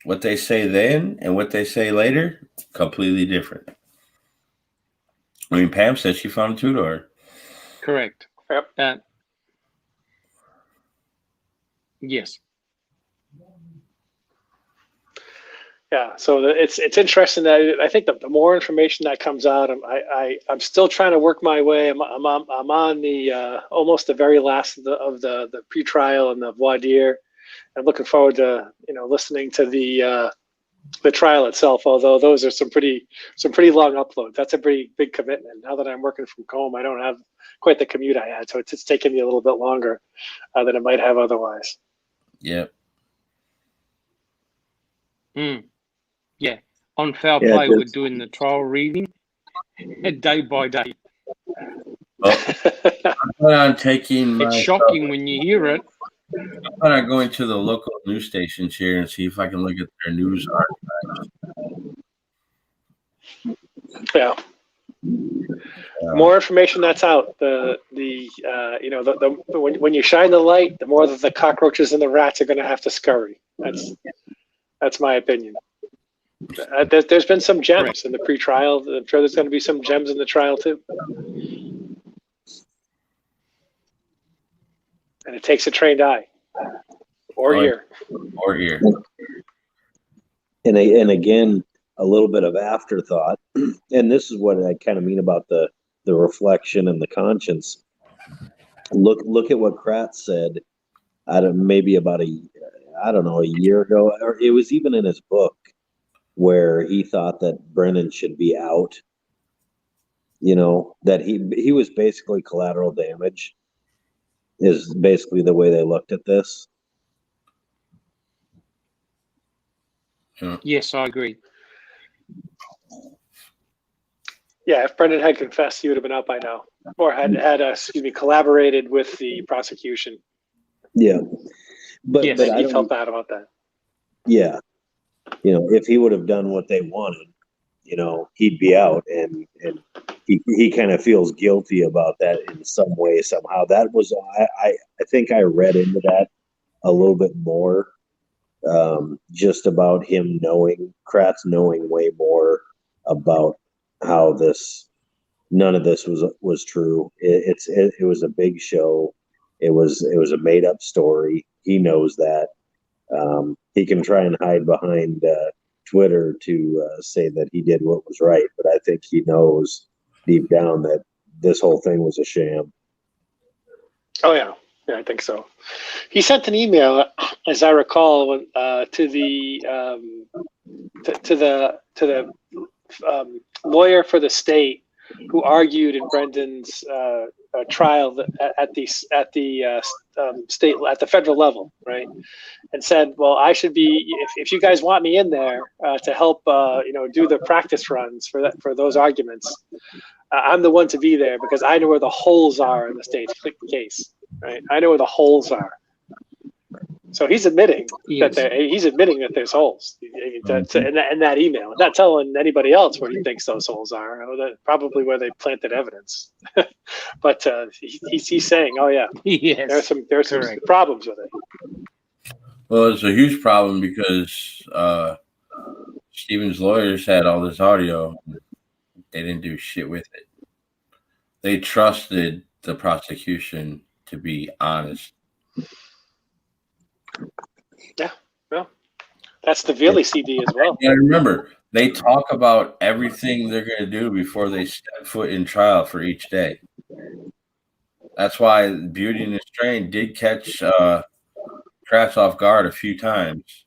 What they say then and what they say later, completely different. I mean, Pam said she found a two-door. correct. Yep. Yes. Yeah, so it's interesting that I think the more information that comes out, I'm still trying to work my way. I'm on the almost the very last of the pretrial and the voir dire. I'm looking forward to listening to the trial itself. Although those are some pretty long uploads. That's a pretty big commitment. Now that I'm working from home, I don't have quite the commute I had, so it's taking me a little bit longer than it might have otherwise. Yep. Yeah. On Foul Yeah, Play, we're just- doing the trial reading day by day. Well, I plan on taking It's my. shocking when you hear it. I plan on going to the local news stations here and see if I can look at their news archives. Yeah. More information that's out, when you shine the light, the more that the cockroaches and the rats are going to have to scurry. That's my opinion. There's been some gems in the pre-trial. I'm sure there's going to be some gems in the trial too. And it takes a trained eye or ear. Or ear. And again, a little bit of afterthought, and this is what I kind of mean about the reflection and the conscience. Look at what Kratz said. Maybe about a year ago, or it was even in his book where he thought that Brennan should be out. That he was basically collateral damage. Is basically the way they looked at this. Yes, I agree. Yeah, if Brendan had confessed, he would have been out by now, or had collaborated with the prosecution. Yeah, but Yes. but I He don't. felt bad about that. Yeah, if he would have done what they wanted, he'd be out, and he kind of feels guilty about that in some way, somehow. That was I think I read into that a little bit more, just about him Kratz knowing way more about how none of this was true. It was a big show. It was a made up story. He knows that. He can try and hide behind Twitter to say that he did what was right, but I think he knows deep down that this whole thing was a sham. Oh yeah, I think so. He sent an email, as I recall, to the lawyer for the state who argued in Brendan's trial at the federal level, right? And said, well, I should be, if you guys want me in there to help, do the practice runs for those arguments, I'm the one to be there because I know where the holes are in the state's case, right? I know where the holes are. So he's admitting that there's holes in that email. Not telling anybody else where he thinks those holes are. Probably where they planted evidence. But he's saying, oh yeah, Yes, there's some problems with it. Well, it's a huge problem because Stephen's lawyers had all this audio. They didn't do shit with it. They trusted the prosecution to be honest. Yeah, well, that's the Veely CD as well. And remember, they talk about everything they're going to do before they step foot in trial for each day. That's why Beauty and the Strain did catch Kratz off guard a few times.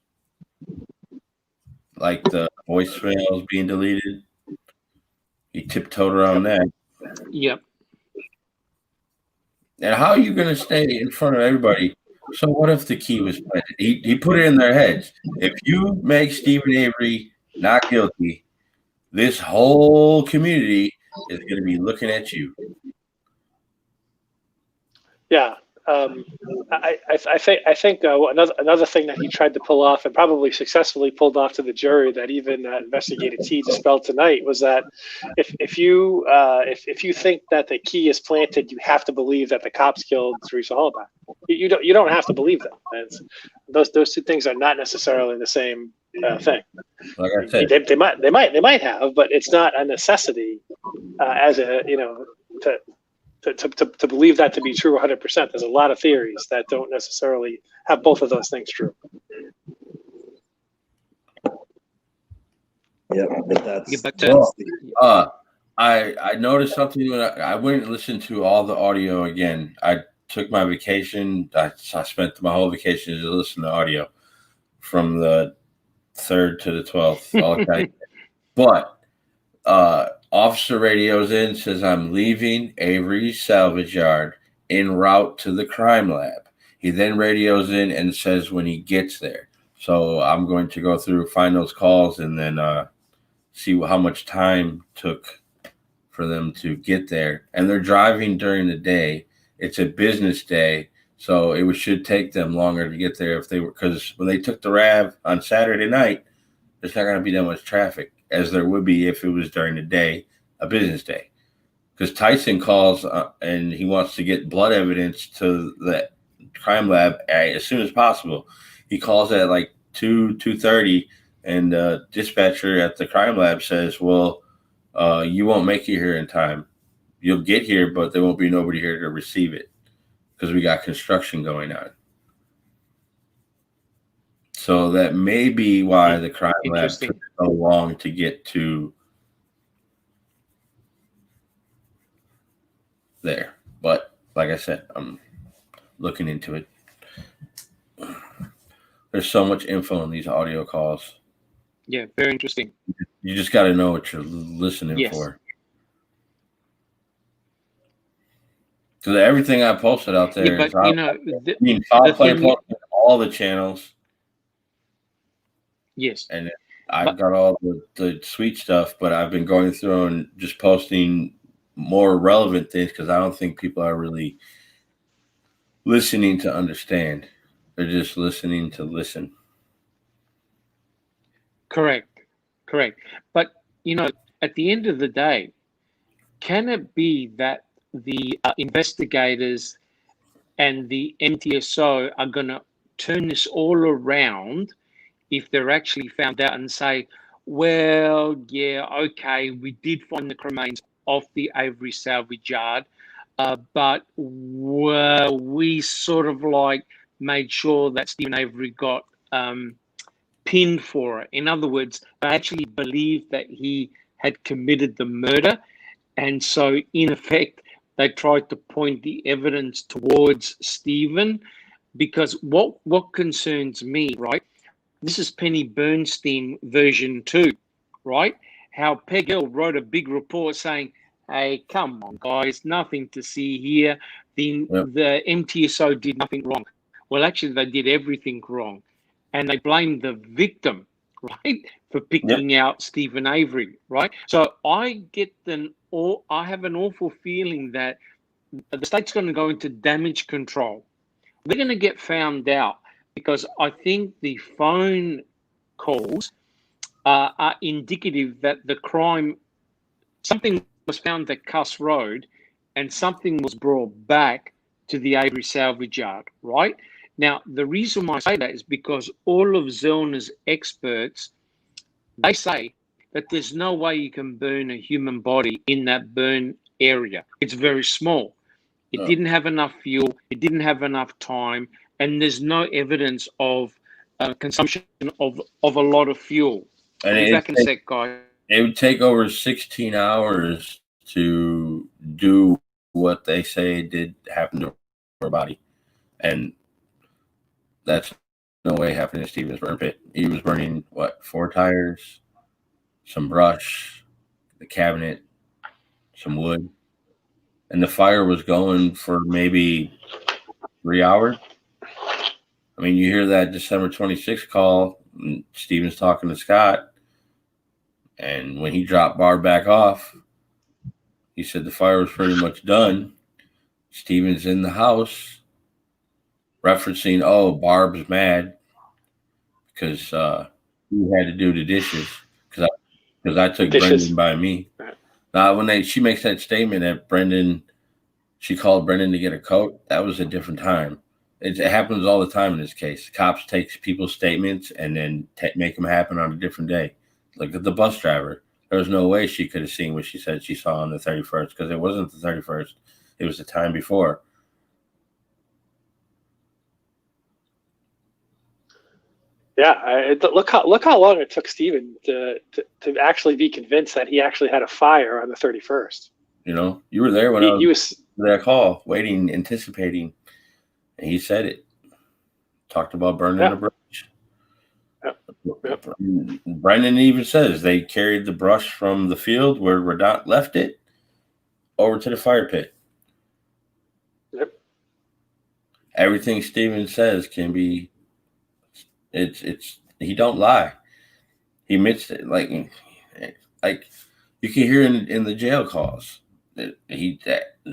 Like the voicemails being deleted. He tiptoed around that. Yep. And how are you going to stay in front of everybody? So what if the key was planted? He put it in their heads. If you make Stephen Avery not guilty, this whole community is going to be looking at you. Yeah. I think another thing that he tried to pull off and probably successfully pulled off to the jury that even Investigator T dispelled tonight was that if you think that the key is planted, you have to believe that the cops killed Teresa Hallback. You don't have to believe them. Those two things are not necessarily the same thing. Like I said, they might have, but it's not a necessity to believe that to be true 100%. There's a lot of theories that don't necessarily have both of those things true. Yeah, but that's, Yeah, but that's the, I noticed something when I went and listened to all the audio again. I took my vacation. I spent my whole vacation just listening to audio from the 3rd to the 12th. Okay. But officer radios in, says, I'm leaving Avery's salvage yard en route to the crime lab. He then radios in and says when he gets there. So I'm going to go through, find those calls, and then see how much time took for them to get there. And they're driving during the day. It's a business day, so it should take them longer to get there if they were, because when they took the RAV on Saturday night, there's not going to be that much traffic as there would be if it was during the day, a business day. Because Tyson calls and he wants to get blood evidence to the crime lab as soon as possible. He calls at like 2:30, and the dispatcher at the crime lab says, well, you won't make it here in time. You'll get here, but there won't be nobody here to receive it because we got construction going on. So that may be why the crime lab took so long to get to there. But like I said, I'm looking into it. There's so much info in these audio calls. Yeah, very interesting. You just got to know what you're listening for. So everything I posted out there, but is you know, I'll play all the channels. Yes, and I've got all the sweet stuff, but I've been going through and just posting more relevant things because I don't think people are really listening to understand. They're just listening to listen. Correct. But, you know, at the end of the day, can it be that the investigators and the MTSO are going to turn this all around if they're actually found out and say, well, yeah, okay, we did find the remains of the Avery salvage yard, but we sort of like made sure that Stephen Avery got pinned for it. In other words, they actually believed that he had committed the murder. And so, in effect, they tried to point the evidence towards Stephen, because what concerns me, right? This is Penny Bernstein version 2, right? How Peg L wrote a big report saying, hey, come on, guys, nothing to see here. The MTSO did nothing wrong. Well, actually, they did everything wrong. And they blamed the victim, right, for picking out Stephen Avery, right? So I have an awful feeling that the state's going to go into damage control. We're going to get found out because I think the phone calls are indicative that the crime, something was found at Kuss Road and something was brought back to the Avery salvage yard, right? Now, the reason why I say that is because all of Zellner's experts, they say that there's no way you can burn a human body in that burn area. It's very small. It didn't have enough fuel. It didn't have enough time. And there's no evidence of consumption of a lot of fuel. And I'll be back in a sec, guys. It would take over 16 hours to do what they say did happen to her body. And that's no way happening to Stephen's burn pit. He was burning, 4 tires, some brush, the cabinet, some wood. And the fire was going for maybe 3 hours. I mean, you hear that December 26th call, and Stephen's talking to Scott. And when he dropped Barb back off, he said the fire was pretty much done. Stephen's in the house referencing, Barb's mad because he had to do the dishes because I took Brendan by me. Now, when she makes that statement that she called Brendan to get a coat, that was a different time. It happens all the time in this case. Cops take people's statements and then make them happen on a different day. Look at the bus driver. There was no way she could have seen what she said she saw on the 31st because it wasn't the 31st. It was the time before. Yeah, look how long it took Stephen to actually be convinced that he actually had a fire on the 31st. You know, you were there when He was that call, waiting, anticipating, and he said it. Talked about burning Yeah. the brush. Yep. Brendan even says they carried the brush from the field where Radot left it over to the fire pit. Yep. Everything Steven says can be. It's he don't lie. He admits it. Like you can hear in the jail calls.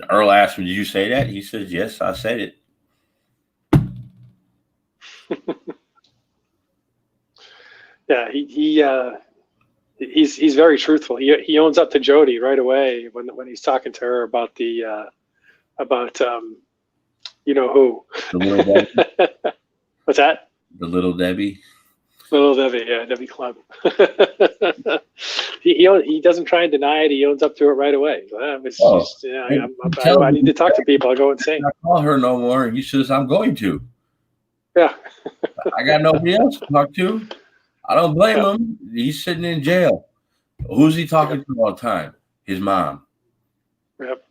Earl asked him, "Did you say that?" He says, "Yes, I said it." Yeah, he's very truthful. He owns up to Jody right away when he's talking to her about the you know who. The little Debbie. What's that? The little Debbie. Little Debbie, yeah, Debbie Club. he doesn't try and deny it. He owns up to it right away. I need to talk to people. I'll go insane. I call her no more. He says, "I'm going to." Yeah. I got nobody else to talk to. I don't blame him. He's sitting in jail. Who's he talking to all the time? His mom. Yep.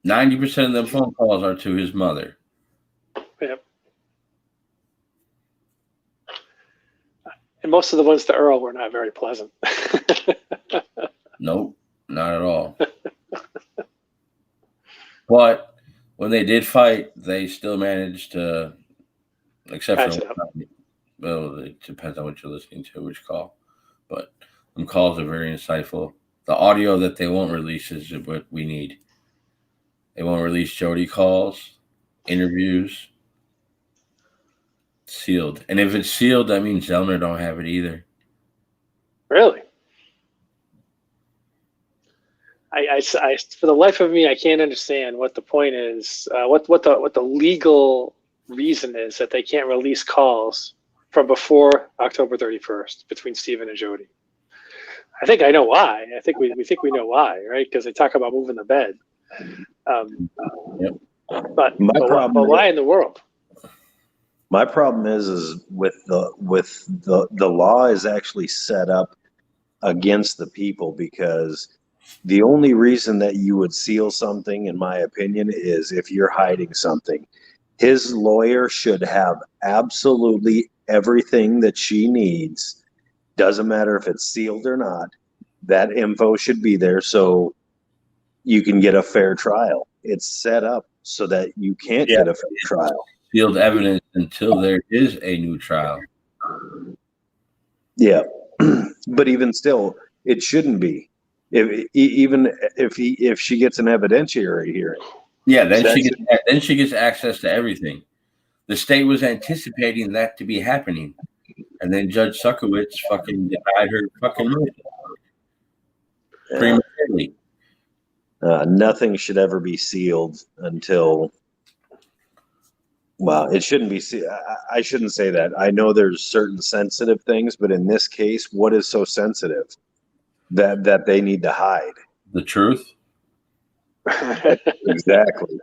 90% of them phone calls are to his mother. Yep. And most of the ones to Earl were not very pleasant. Nope, not at all. But when they did fight, they still managed to, except for, well, it depends on what you're listening to, which call. But them calls are very insightful. The audio that they won't release is what we need. They won't release Jody calls, interviews. Sealed. And if it's sealed, that means Zellner don't have it either. Really? I for the life of me, I can't understand what the point is. What the legal reason is that they can't release calls from before October 31st between Stephen and Jody. I think I know why. I think we know why, right? Because they talk about moving the bed. Yep. But why in the world? My problem is with the law is actually set up against the people, because the only reason that you would seal something, in my opinion, is if you're hiding something. His lawyer should have absolutely everything that she needs. Doesn't matter if it's sealed or not. That info should be there so you can get a fair trial. It's set up so that you can't get a fair trial. Sealed evidence until there is a new trial. Yeah, but even still, it shouldn't be. If she gets an evidentiary hearing. Yeah, then she gets access to everything. The state was anticipating that to be happening, and then Judge Suckowitz fucking denied her fucking motion prematurely. Nothing should ever be sealed until. Well, it shouldn't be. I shouldn't say that. I know there's certain sensitive things, but in this case, what is so sensitive that they need to hide? The truth. Exactly.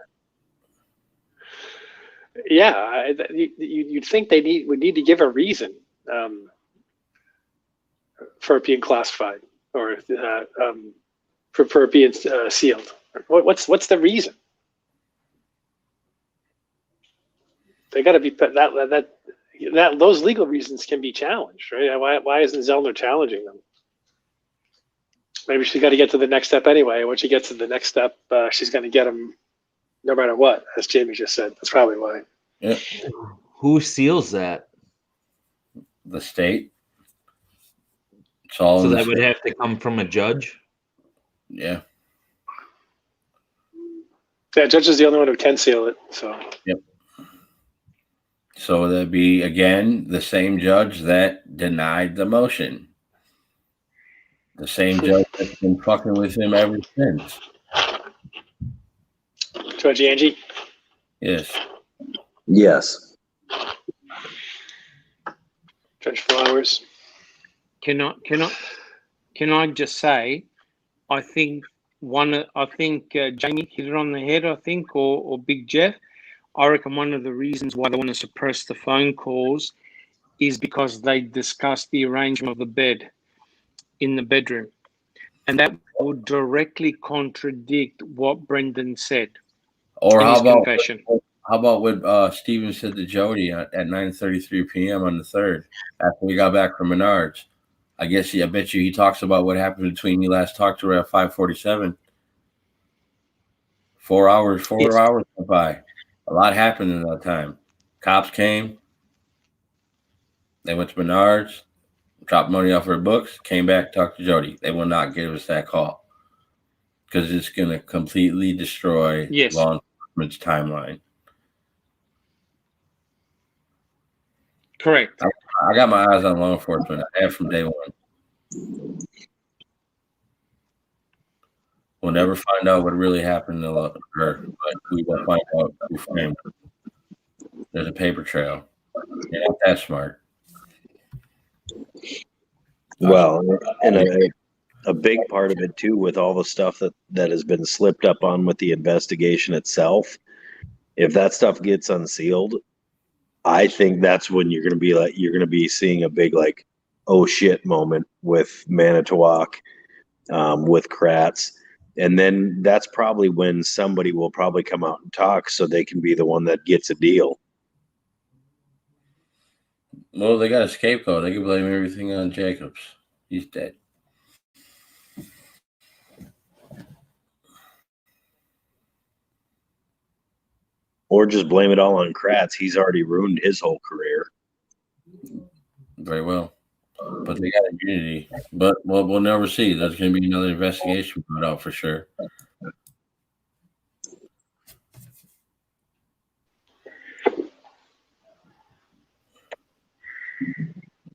Yeah, you'd think they would need to give a reason for it being classified or for it being sealed. What's the reason? They got to be that those legal reasons can be challenged, right? Why isn't Zellner challenging them? Maybe she's got to get to the next step anyway. When she gets to the next step, she's going to get them no matter what, as Jamie just said. That's probably why. Yeah. Who seals that? The state. It's all so that would have to come from a judge? Yeah. Yeah, judge is the only one who can seal it. So. Yep. So that'd be, again, the same judge that denied the motion. The same judge that's been fucking with him ever since. Judge Angie? Yes. Yes. Judge Flowers? Can I just say, I think Jamie hit it on the head, I think, or Big Jeff. I reckon one of the reasons why they want to suppress the phone calls is because they discussed the arrangement of the bed in the bedroom. And that would directly contradict what Brendan said Or in how his about confession. what Steven said to Jody at 9:33 p.m. on the 3rd after we got back from Menards? I bet you he talks about what happened between you last talked to her at 5:47. 4 hours, Yes. went by. A lot happened in that time. Cops came. They went to Menards, dropped money off her books, came back, talked to Jody. They will not give us that call because it's going to completely destroy Yes. law enforcement's timeline. Correct. I got my eyes on law enforcement. I have from day one. We'll never find out what really happened to her, but we will find out who framed her. There's a paper trail. You're not that smart. Well, and a big part of it too, with all the stuff that has been slipped up on with the investigation itself, if that stuff gets unsealed, I think that's when you're going to be seeing a big like, oh shit moment with Manitowoc, with Kratz. And then that's probably when somebody will probably come out and talk so they can be the one that gets a deal. Well, they got a scapegoat. They can blame everything on Jacobs. He's dead. Or just blame it all on Kratz. He's already ruined his whole career. Very well. But they got immunity. But we'll never see. There's going to be another investigation put out for sure.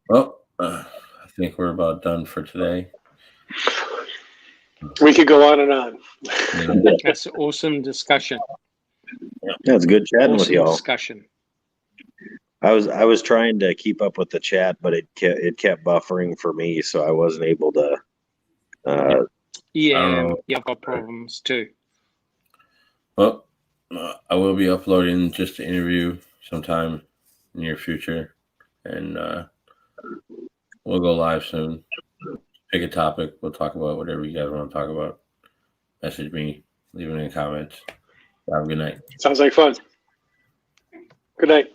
Well, I think we're about done for today. We could go on and on. That's an awesome discussion. Yeah, it's good chatting with Awesome y'all. discussion. I was trying to keep up with the chat, but it kept buffering for me, so I wasn't able to. Yeah, I've got problems too. Well, I will be uploading just an interview sometime near future, and we'll go live soon. Pick a topic. We'll talk about whatever you guys want to talk about. Message me. Leave it in the comments. Have a good night. Sounds like fun. Good night.